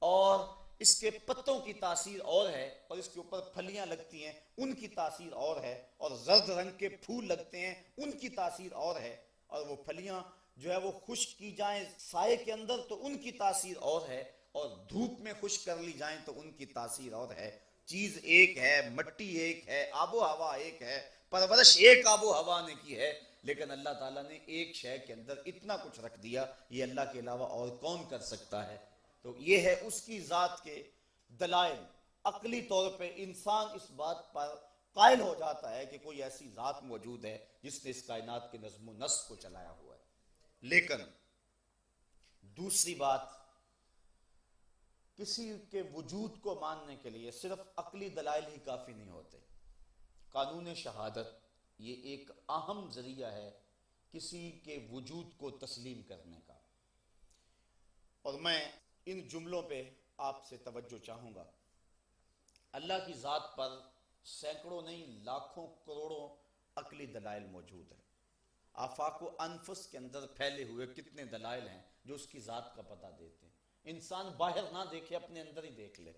اور اس کے پتوں کی تاثیر اور ہے، اور اس کے اوپر پھلیاں لگتی ہیں ان کی تاثیر اور ہے، اور زرد رنگ کے پھول لگتے ہیں ان کی تاثیر اور ہے، اور وہ پھلیاں جو ہے وہ خشک کی جائیں سائے کے اندر تو ان کی تاثیر اور ہے، اور دھوپ میں خشک کر لی جائیں تو ان کی تاثیر اور ہے۔ چیز ایک ہے، مٹی ایک ہے، آب و ہوا ایک ہے، پرورش ایک آب و ہوا نے کی ہے، لیکن اللہ تعالیٰ نے ایک شے کے اندر اتنا کچھ رکھ دیا، یہ اللہ کے علاوہ اور کون کر سکتا ہے؟ تو یہ ہے اس کی ذات کے دلائل۔ عقلی طور پہ انسان اس بات پر قائل ہو جاتا ہے کہ کوئی ایسی ذات موجود ہے جس نے اس کائنات کے نظم و نسق کو چلایا ہوا ہے، لیکن دوسری بات، کسی کے وجود کو ماننے کے لیے صرف عقلی دلائل ہی کافی نہیں ہوتے، قانون شہادت یہ ایک اہم ذریعہ ہے کسی کے وجود کو تسلیم کرنے کا، اور میں ان جملوں پہ آپ سے توجہ چاہوں گا۔ اللہ کی ذات پر سینکڑوں نہیں لاکھوں کروڑوں عقلی دلائل موجود ہیں، آفاق و انفس کے اندر پھیلے ہوئے کتنے دلائل ہیں جو اس کی ذات کا پتہ دیتے ہیں، انسان باہر نہ دیکھے اپنے اندر ہی دیکھ لے۔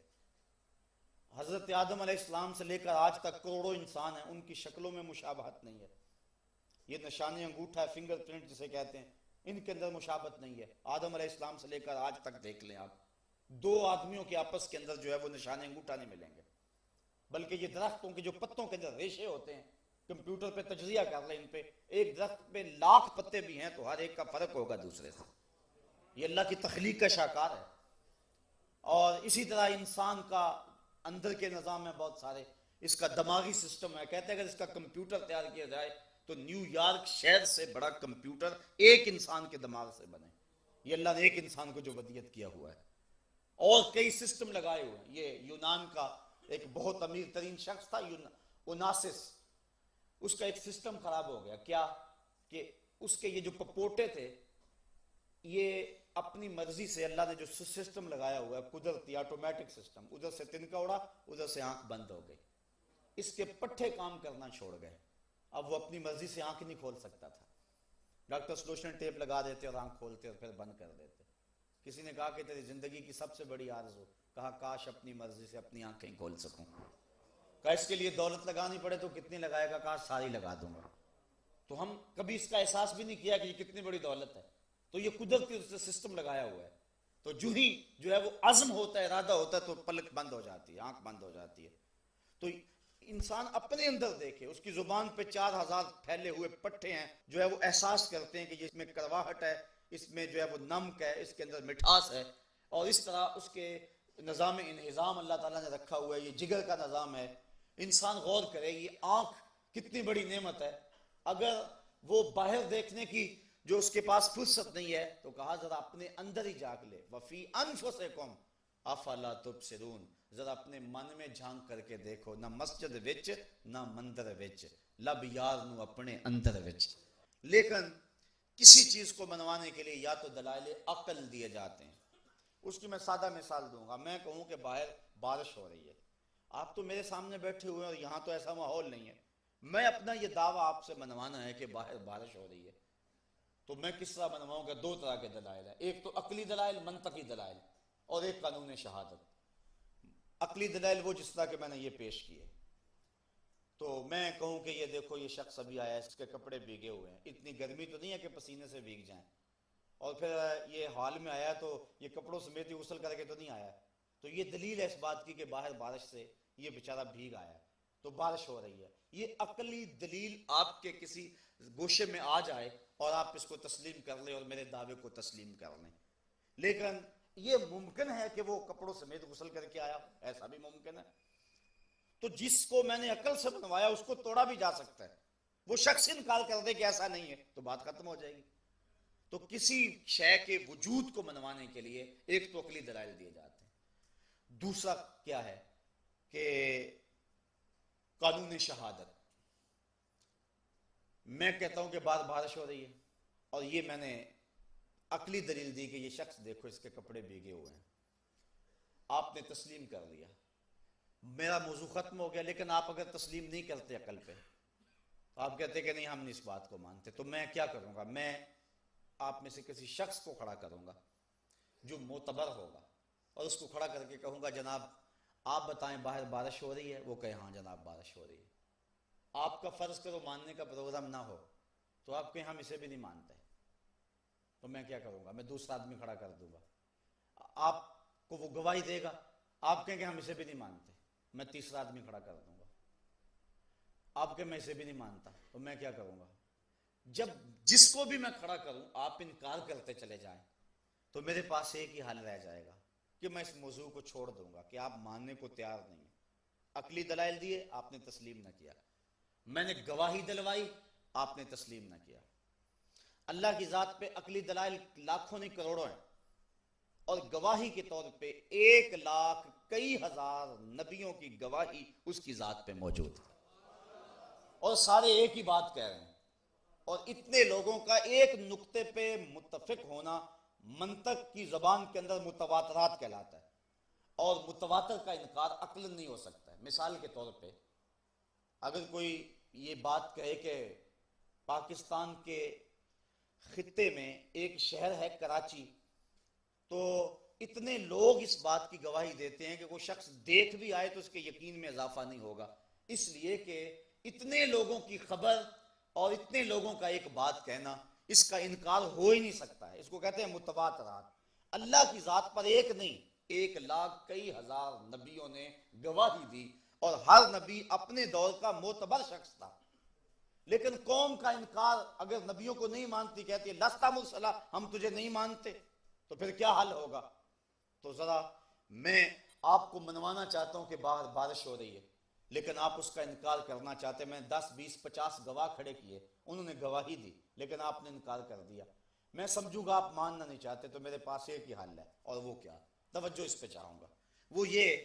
حضرت آدم علیہ السلام سے لے کر آج تک کروڑوں انسان ہیں، ان کی شکلوں میں مشابہت نہیں ہے، یہ نشانی انگوٹھا ہے، فنگر پرنٹ جسے کہتے ہیں، ان کے اندر مشابہت نہیں ہے۔ آدم علیہ السلام سے لے کر آج تک دیکھ لیں آپ، دو آدمیوں کے آپس کے اندر جو ہے وہ نشان انگوٹھا نہیں ملیں گے، بلکہ یہ درختوں کے جو پتوں کے اندر ریشے ہوتے ہیں، کمپیوٹر پہ تجزیہ کر لیں ان پہ، ایک درخت پہ لاکھ پتے بھی ہیں تو ہر ایک کا فرق ہوگا دوسرے سے، یہ اللہ کی تخلیق کا شاہکار ہے۔ اور اسی طرح انسان کا اندر کے نظام ہے بہت سارے، اس کا دماغی سسٹم ہے، کہتے ہیں اگر اس کا کمپیوٹر تیار کیا جائے تو نیو یارک شہر سے بڑا کمپیوٹر ایک انسان کے دماغ سے بنے، یہ اللہ نے ایک انسان کو جو ودیت کیا ہوا ہے، اور کئی سسٹم لگائے ہوئے ہیں۔ یہ یونان کا ایک بہت امیر ترین شخص تھا اوناسس، اس کا ایک سسٹم خراب ہو گیا، کیا کہ اس کے یہ جو پپوٹے تھے، یہ اپنی مرضی سے اللہ نے جو سسٹم لگایا ہوا ہے قدرتی آٹومیٹک سسٹم، ادھر سے تنکا اڑا ادھر سے آنکھ بند ہو گئی، اس کے پٹھے کام کرنا چھوڑ گئے، اب وہ اپنی مرضی سے آنکھ نہیں کھول سکتا تھا، ڈاکٹر سلوشن ٹیپ لگا دیتے اور آنکھ کھولتے اور پھر بند کر دیتے۔ کسی نے کہا کہ تیری زندگی کی سب سے بڑی آرزو، کہا کاش اپنی مرضی سے اپنی آنکھیں کھول سکوں، کہا اس کے لیے دولت لگانی پڑے تو کتنی لگائے گا، کہا ساری لگا دوں گا۔ تو ہم کبھی اس کا احساس بھی نہیں کیا کہ یہ کتنی بڑی دولت ہے، تو یہ قدرتی سسٹم لگایا ہوا ہے، تو جو ہے وہ عزم ہوتا ہے، ارادہ ہوتا ہے تو پلک بند ہو جاتی ہے، آنکھ بند ہو جاتی ہے۔ تو انسان اپنے اندر دیکھے، اس کی زبان پہ 4000 پھیلے ہوئے پٹھے ہیں جو ہے وہ احساس کرتے ہیں کہ اس میں کرواہٹ ہے، اس میں جو ہے وہ نمک ہے، اس کے اندر مٹھاس ہے، اور اس طرح اس کے نظام انہضام اللہ تعالیٰ نے رکھا ہوا ہے، یہ جگر کا نظام ہے۔ انسان غور کرے، یہ آنکھ کتنی بڑی نعمت ہے، اگر وہ باہر دیکھنے کی جو اس کے پاس فرصت نہیں ہے تو کہا ذرا اپنے اندر ہی جھانک لے، وفی انفسکم افلا تبصرون، ذرا اپنے من میں جھانک کر کے دیکھو، نہ مسجد وچ نہ مندر وچ، لب یار نو اپنے اندر وچ۔ لیکن کسی چیز کو منوانے کے لیے یا تو دلائل عقل دیے جاتے ہیں۔ اس کی میں سادہ مثال دوں گا، میں کہوں کہ باہر بارش ہو رہی ہے، آپ تو میرے سامنے بیٹھے ہوئے ہیں اور یہاں تو ایسا ماحول نہیں ہے، میں اپنا یہ دعویٰ آپ سے منوانا ہے کہ باہر بارش ہو رہی ہے، تو میں کس طرح منواؤں گا؟ دو طرح کے دلائل ہیں، ایک تو عقلی دلائل، منطقی دلائل، اور ایک قانون شہادت۔ عقلی دلائل وہ جس طرح کہ میں نے یہ پیش کیے، تو میں کہوں کہ یہ دیکھو یہ شخص ابھی آیا ہے، اس کے کپڑے بھیگے ہوئے ہیں، اتنی گرمی تو نہیں ہے کہ پسینے سے بھیگ جائیں، اور پھر یہ حال میں آیا تو یہ کپڑوں سمیت ہی غسل کر کے تو نہیں آیا، تو یہ دلیل ہے اس بات کی کہ باہر بارش سے یہ بیچارہ بھیگ آیا ہے، تو بارش ہو رہی ہے۔ یہ عقلی دلیل آپ کے کسی گوشے میں آ جائے اور آپ اس کو تسلیم کر لیں اور میرے دعوے کو تسلیم کر لیں، لیکن یہ ممکن ہے کہ وہ کپڑوں سمیت غسل کر کے آیا، ایسا بھی ممکن ہے، تو جس کو میں نے عقل سے بنوایا اس کو توڑا بھی جا سکتا ہے، وہ شخص انکار کر دے کہ ایسا نہیں ہے تو بات ختم ہو جائے گی۔ تو کسی شے کے وجود کو منوانے کے لیے ایک تو عقلی دلائل دیے جاتے ہیں، دوسرا کیا ہے کہ قانون شہادت۔ میں کہتا ہوں کہ بعد بارش ہو رہی ہے اور یہ میں نے عقلی دلیل دی کہ یہ شخص دیکھو اس کے کپڑے بھیگے ہوئے ہیں، آپ نے تسلیم کر لیا، میرا موضوع ختم ہو گیا۔ لیکن آپ اگر تسلیم نہیں کرتے عقل پہ، آپ کہتے کہ نہیں ہم نہیں اس بات کو مانتے، تو میں کیا کروں گا؟ میں آپ میں سے کسی شخص کو کھڑا کروں گا جو معتبر ہوگا اور اس کو کھڑا کر کے کہوں گا جناب آپ بتائیں باہر بارش ہو رہی ہے؟ وہ کہے ہاں جناب بارش ہو رہی ہے۔ آپ کا فرض کرو ماننے کا پروگرام نہ ہو تو آپ کہیں ہم اسے بھی نہیں مانتے، تو میں کیا کروں گا؟ میں دوسرا آدمی کھڑا کر دوں گا، آپ کو وہ گواہی دے گا، آپ کہیں کہ ہم اسے بھی نہیں مانتے، میں تیسرا آدمی کھڑا کر دوں گا، آپ کہ میں اسے بھی نہیں مانتا، تو میں کیا کروں گا؟ جب جس کو بھی میں کھڑا کروں آپ انکار کرتے چلے جائیں تو میرے پاس ایک ہی حل رہ جائے گا کہ میں اس موضوع کو چھوڑ دوں گا کہ آپ ماننے کو تیار نہیں ہیں۔ عقلی دلائل دیے آپ نے تسلیم نہ کیا، میں نے گواہی دلوائی آپ نے تسلیم نہ کیا۔ اللہ کی ذات پہ عقلی دلائل لاکھوں نہیں کروڑوں ہیں، اور گواہی کے طور پہ 1,00,000 کئی ہزار نبیوں کی گواہی اس کی ذات پہ موجود ہے، اور سارے ایک ہی بات کہہ رہے ہیں، اور اتنے لوگوں کا ایک نقطے پہ متفق ہونا منطق کی زبان کے اندر متواترات کہلاتا ہے، اور متواتر کا انکار عقل نہیں ہو سکتا ہے۔ مثال کے طور پہ اگر کوئی یہ بات کہے کہ پاکستان کے خطے میں ایک شہر ہے کراچی، تو اتنے لوگ اس بات کی گواہی دیتے ہیں کہ کوئی شخص دیکھ بھی آئے تو اس کے یقین میں اضافہ نہیں ہوگا، اس لیے کہ اتنے لوگوں کی خبر اور اتنے لوگوں کا ایک بات کہنا، اس کا انکار ہو ہی نہیں سکتا ہے، اس کو کہتے ہیں متواترات۔ اللہ کی ذات پر ایک نہیں 1,00,000 کئی ہزار نبیوں نے گواہی دی، اور ہر نبی اپنے دور کا معتبر شخص تھا، لیکن قوم کا انکار اگر نبیوں کو نہیں مانتی، کہتی ہے لستا مرسلا، ہم تجھے نہیں مانتے، تو پھر کیا حل ہوگا؟ تو ذرا میں آپ کو منوانا چاہتا ہوں کہ باہر بارش ہو رہی ہے، لیکن آپ اس کا انکار کرنا چاہتے ہیں، میں 10 20 50 گواہ کھڑے کیے، انہوں نے گواہی دی لیکن آپ نے انکار کر دیا، میں سمجھوں گا آپ ماننا نہیں چاہتے، تو میرے پاس ایک ہی حل ہے، اور وہ کیا؟ توجہ اس پہ چاہوں گا، وہ یہ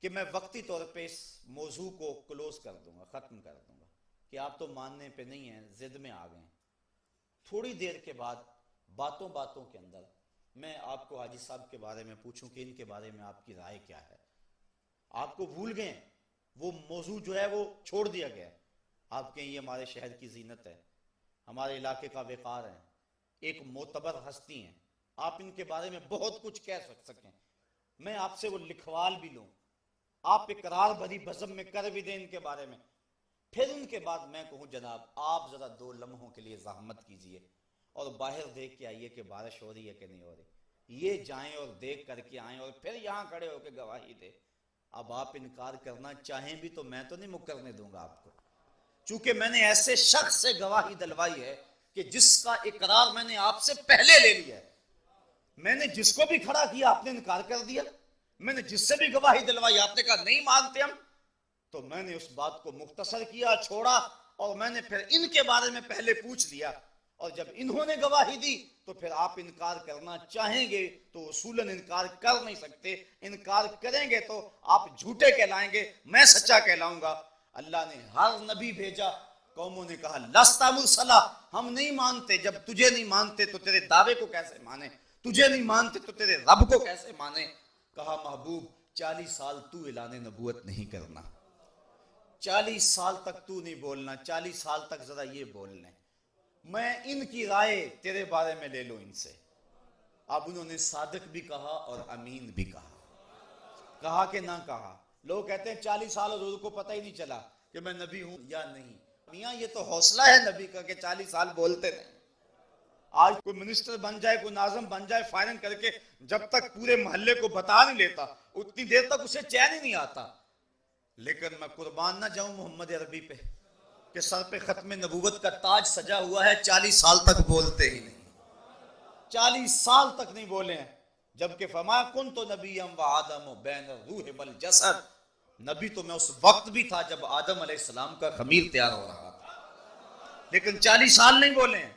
کہ میں وقتی طور پہ اس موضوع کو کلوز کر دوں گا، ختم کر دوں گا کہ آپ تو ماننے پہ نہیں ہیں، ضد میں آ گئے ہیں۔ تھوڑی دیر کے بعد باتوں باتوں کے اندر میں آپ کو حاجی صاحب کے بارے میں پوچھوں کہ ان کے بارے میں آپ کی رائے کیا ہے، آپ کو بھول گئے، وہ موضوع جو ہے وہ چھوڑ دیا گیا، آپ کہیں یہ ہمارے شہر کی زینت ہے، ہمارے علاقے کا وقار ہے، ایک معتبر ہستی ہیں، آپ ان کے بارے میں بہت کچھ کہہ سکیں، میں آپ سے وہ لکھوال بھی لوں، آپ اقرار بھری بزم میں کر بھی دیں ان کے بارے میں، پھر ان کے بعد میں کہوں جناب آپ ذرا 2 لمحوں کے لیے زحمت کیجئے اور باہر دیکھ کے آئیے کہ بارش ہو رہی ہے کہ نہیں ہو رہی، یہ جائیں اور دیکھ کر کے آئیں اور پھر یہاں کھڑے ہو کے گواہی دے، اب آپ انکار کرنا چاہیں بھی تو میں تو نہیں مکرنے دوں گا آپ کو، چونکہ میں نے ایسے شخص سے گواہی دلوائی ہے کہ جس کا اقرار میں نے آپ سے پہلے لے لیا ہے۔ میں نے جس کو بھی کھڑا کیا آپ نے انکار کر دیا، میں نے جس سے بھی گواہی دلوائی آپ نے کہا نہیں مانتے ہم، تو میں نے اس بات کو مختصر کیا، چھوڑا، اور میں نے پھر ان کے بارے میں پہلے پوچھ لیا، اور جب انہوں نے گواہی دی تو پھر آپ انکار کرنا چاہیں گے تو اصولاً انکار کر نہیں سکتے، انکار کریں گے تو آپ جھوٹے کہلائیں گے، میں سچا کہلاؤں گا۔ اللہ نے ہر نبی بھیجا، قوموں نے کہا لستا مرسلا، ہم نہیں مانتے، جب تجھے نہیں مانتے تو تیرے دعوے کو کیسے مانے، تجھے نہیں مانتے تو تیرے رب کو کیسے مانے۔ کہا محبوب 40 سال تو اعلان نبوت نہیں کرنا، 40 سال تک تو نہیں بولنا، 40 سال تک ذرا یہ بولنے، میں ان کی رائے تیرے بارے میں لے لوں ان سے۔ اب انہوں نے صادق بھی کہا اور امین بھی کہا کہ نہ کہا۔ لوگ کہتے ہیں 40 سال حضور کو پتہ ہی نہیں چلا کہ میں نبی ہوں یا نہیں۔ میاں یہ تو حوصلہ ہے نبی کا کہ 40 سال بولتے نہیں۔ آج کوئی منسٹر بن جائے، کوئی ناظم بن جائے، فائرنگ کر کے جب تک پورے محلے کو بتا نہیں لیتا اتنی دیر تک اسے چین ہی نہیں آتا۔ لیکن میں قربان نہ جاؤں محمد عربی پہ کہ سر پہ ختم نبوت کا تاج سجا ہوا ہے، 40 سال تک بولتے ہی نہیں، 40 سال تک نہیں بولے ہیں، جبکہ فما کنت نبیا وآدم بین الروح والجسد، نبی تو میں اس وقت بھی تھا جب آدم علیہ السلام کا خمیر تیار ہو رہا تھا، لیکن 40 سال نہیں بولے ہیں۔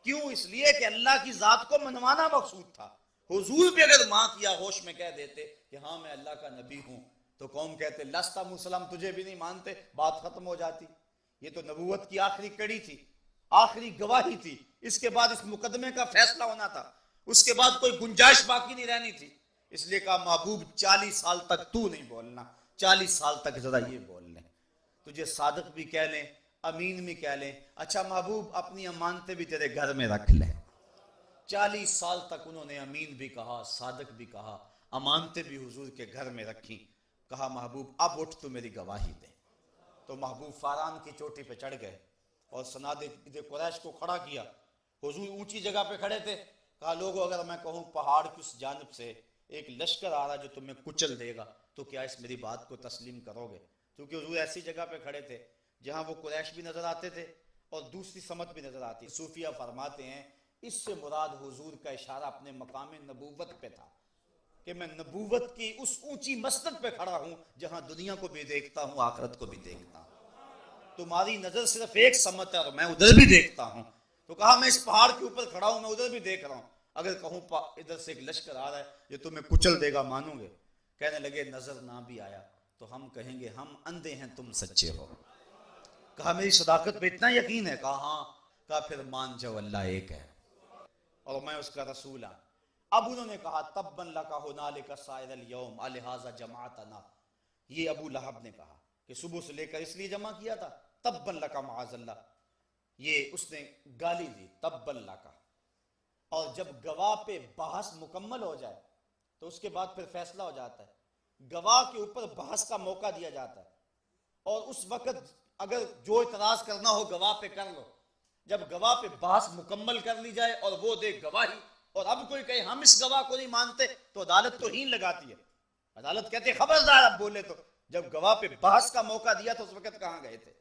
کیوں؟ اس لیے کہ اللہ کی ذات کو منوانا مقصود تھا۔ حضور بھی اگر ماں کیا ہوش میں کہہ دیتے کہ ہاں میں اللہ کا نبی ہوں تو قوم کہتے لستا مسلم، تجھے بھی نہیں مانتے، بات ختم ہو جاتی۔ یہ تو نبوت کی آخری کڑی تھی، آخری گواہی تھی، اس کے بعد اس مقدمے کا فیصلہ ہونا تھا، اس کے بعد کوئی گنجائش باقی نہیں رہنی تھی۔ اس لیے کہا محبوب 40 سال تک تو نہیں بولنا، 40 سال تک ذرا یہ بول لیں، تجھے صادق بھی کہہ لیں، امین بھی کہہ لیں۔ اچھا محبوب اپنی امانتیں بھی تیرے گھر میں رکھ لیں۔ 40 سال تک انہوں نے امین بھی کہا، صادق بھی کہا، امانتیں بھی حضور کے گھر میں رکھی۔ کہا محبوب اب اٹھ تو میری گواہی دے۔ تو محبوب فاران کی چوٹی پہ چڑھ گئے اور سناد قریش کو کھڑا کیا۔ حضور اونچی جگہ پہ کھڑے تھے۔ کہا لوگو اگر میں کہوں پہاڑ کی اس جانب سے ایک لشکر آ رہا جو تمہیں کچل دے گا تو کیا اس میری بات کو تسلیم کرو گے؟ کیونکہ حضور ایسی جگہ پہ کھڑے تھے جہاں وہ قریش بھی نظر آتے تھے اور دوسری سمت بھی نظر آتی۔ صوفیہ فرماتے ہیں اس سے مراد حضور کا اشارہ اپنے مقام نبوت پہ تھا کہ میں نبوت کی اس اونچی مسند پہ کھڑا ہوں جہاں دنیا کو بھی دیکھتا ہوں، آخرت کو بھی دیکھتا ہوں، تمہاری نظر صرف ایک سمت ہے اور میں ادھر بھی دیکھتا ہوں۔ تو کہا میں اس پہاڑ کے اوپر کھڑا ہوں، میں ادھر بھی دیکھ رہا ہوں، اگر کہوں ادھر سے ایک لشکر آ رہا ہے جو تمہیں کچل دے گا مانو گے؟ کہنے لگے نظر نہ بھی آیا تو ہم کہیں گے ہم اندھے ہیں تم سچے ہو۔ کہا میری صداقت پہ اتنا یقین ہے؟ کہا ہاں۔ کہا پھر مان جاؤ اللہ ایک ہے اور میں اس کا رسول ہوں۔ اب انہوں نے کہا تبا لک ھنالک سائر الیوم الہذا جمعتنا، یہ ابو لہب نے کہا کہ صبح سے لے کر اس لیے جمع کیا تھا، تبا لک معاذ اللہ، یہ اس نے گالی دی تبا لک۔ اور جب گواہ پہ بحث مکمل ہو جائے تو اس کے بعد پھر فیصلہ ہو جاتا ہے، گواہ کے اوپر بحث کا موقع دیا جاتا ہے، اور اس وقت اگر جو اعتراض کرنا ہو گواہ پہ کر لو۔ جب گواہ پہ بحث مکمل کر لی جائے اور وہ دے گواہی اور اب کوئی کہے ہم اس گواہ کو نہیں مانتے تو عدالت توہین لگاتی ہے، عدالت کہتے ہیں خبردار اب بولے تو۔ جب گواہ پہ بحث کا موقع دیا تو اس وقت کہاں گئے تھے؟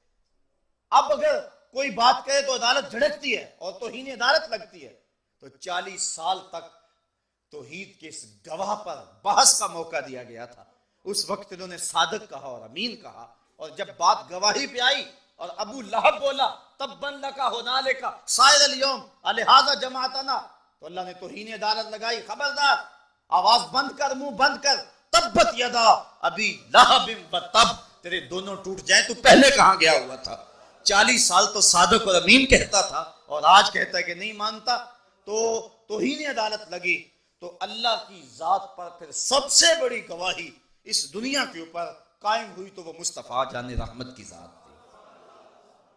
اب اگر کوئی بات کرے تو عدالت جھڑکتی ہے اور توہین عدالت لگتی ہے۔ تو 40 سال تک توحید کے اس گواہ پر بحث کا موقع دیا گیا تھا، اس وقت انہوں نے صادق کہا اور امین کہا، اور جب بات گواہی پہ آئی اور ابو لہب بولا تبا لک ھنالک سائر الیوم الہذا جمعتنا، تو اللہ نے توہین عدالت لگائی، خبردار آواز بند کر، منہ بند کر، تبت یدا ابی لہب وتب، تیرے دونوں ٹوٹ جائیں تو پہلے کہاں گیا ہوا تھا؟ 40 سال تو صادق اور امین کہتا تھا اور آج کہتا ہے کہ نہیں مانتا، تو توہین عدالت لگی۔ تو اللہ کی ذات پر پھر سب سے بڑی گواہی اس دنیا کے اوپر قائم ہوئی تو وہ مصطفیٰ جان رحمت کی ذات تھی۔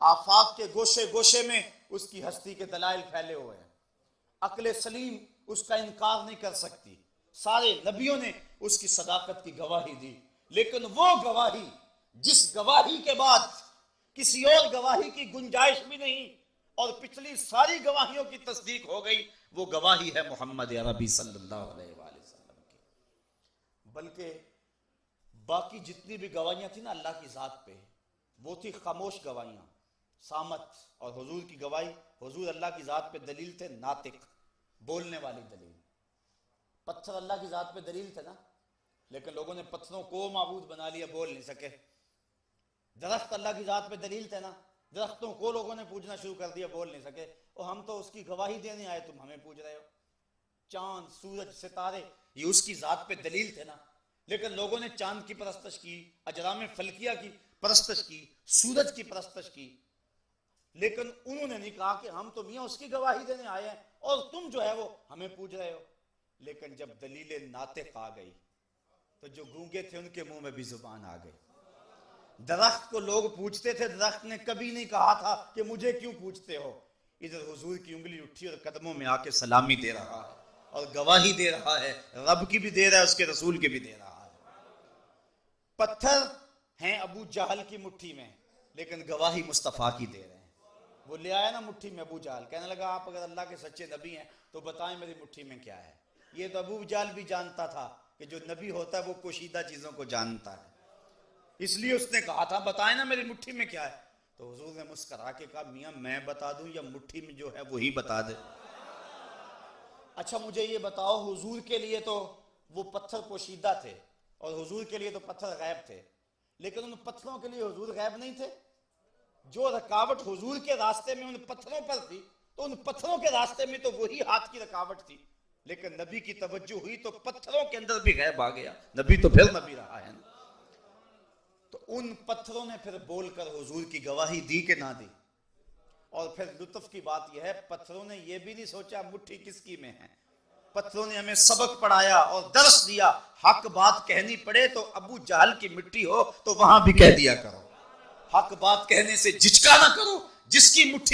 آفاق کے گوشے گوشے میں اس کی ہستی کے دلائل پھیلے ہوئے ہیں، عقل سلیم اس کا انکار نہیں کر سکتی، سارے نبیوں نے اس کی صداقت کی گواہی دی، لیکن وہ گواہی جس گواہی کے بعد کسی اور گواہی کی گنجائش بھی نہیں اور پچھلی ساری گواہیوں کی تصدیق ہو گئی، وہ گواہی ہے محمد عربی صلی اللہ علیہ وآلہ وسلم کی۔ بلکہ باقی جتنی بھی گواہیاں تھیں نا اللہ کی ذات پہ، وہ تھی خاموش گواہیاں، صامت. اور حضور کی گواہی، حضور اللہ کی ذات پہ دلیل تھے، ناطق، بولنے والی دلیل. پتھر اللہ کی ذات پہ دلیل تھے نا، لیکن لوگوں نے پتھروں کو معبود بنا لیا، بول نہیں سکے. درخت اللہ کی ذات پہ دلیل تھے نا، درختوں کو لوگوں نے پوجنا شروع کر دیا، بول نہیں سکے. اور ہم تو اس کی گواہی دینے آئے، تم ہمیں پوج رہے ہو. چاند، سورج، ستارے، یہ اس کی ذات پہ دلیل تھے نا، لیکن لوگوں نے چاند کی پرستش کی، اجرام فلکیہ کی پرستش کی، سورج کی پرستش کی. لیکن انہوں نے نہیں کہا کہ ہم تو میاں اس کی گواہی دینے آئے ہیں اور تم جو ہے وہ ہمیں پوج رہے ہو. لیکن جب دلیل ناطق آ گئی تو جو گونگے تھے ان کے منہ میں بھی زبان آ گئی. درخت کو لوگ پوچھتے تھے، درخت نے کبھی نہیں کہا تھا کہ مجھے کیوں پوچھتے ہو. ادھر حضور کی انگلی اٹھی اور قدموں میں آ کے سلامی دے رہا ہے اور گواہی دے رہا ہے، رب کی بھی دے رہا ہے، اس کے رسول کی بھی دے رہا ہے. پتھر ہیں ابو جہل کی مٹھی میں، لیکن گواہی مصطفیٰ کی دے رہے ہیں. وہ لے آیا نا مٹھی میں ابو جہل، کہنے لگا آپ اگر اللہ کے سچے نبی ہیں تو بتائیں میری مٹھی میں کیا ہے. یہ تو ابو جہل بھی جانتا تھا کہ جو نبی ہوتا ہے وہ پوشیدہ چیزوں کو جانتا ہے، اس لیے اس نے کہا تھا بتائیں نا میری مٹھی میں کیا ہے. تو حضور نے مسکرا کے کہا میاں میں بتا دوں یا مٹھی میں جو ہے وہی بتا دے. اچھا مجھے یہ بتاؤ، حضور کے لیے تو وہ پتھر پوشیدہ تھے اور حضور کے لیے تو پتھر غیب تھے، لیکن ان پتھروں کے لیے حضور غیب نہیں تھے. جو رکاوٹ حضور کے راستے میں ان پتھروں پر تھی تو ان پتھروں کے راستے میں تو وہی ہاتھ کی رکاوٹ تھی. لیکن نبی کی توجہ ہوئی تو پتھروں کے اندر بھی غیب آ گیا. نبی تو پھر نبی رہا ہے نا. تو ان پتھروں نے پھر بول کر حضور کی گواہی دی کہ نہ دی. اور پھر لطف کی بات یہ ہے، پتھروں نے یہ بھی نہیں سوچا مٹھی کس کی میں ہے. پتھروں نے ہمیں سبق پڑھایا اور درس دیا، حق بات کہنی پڑے تو ابو جہل کی مٹی ہو تو وہاں بھی کہہ دیا کرو. حق بات کہنے سے جھجکا نہ کرو، جس کی مٹھی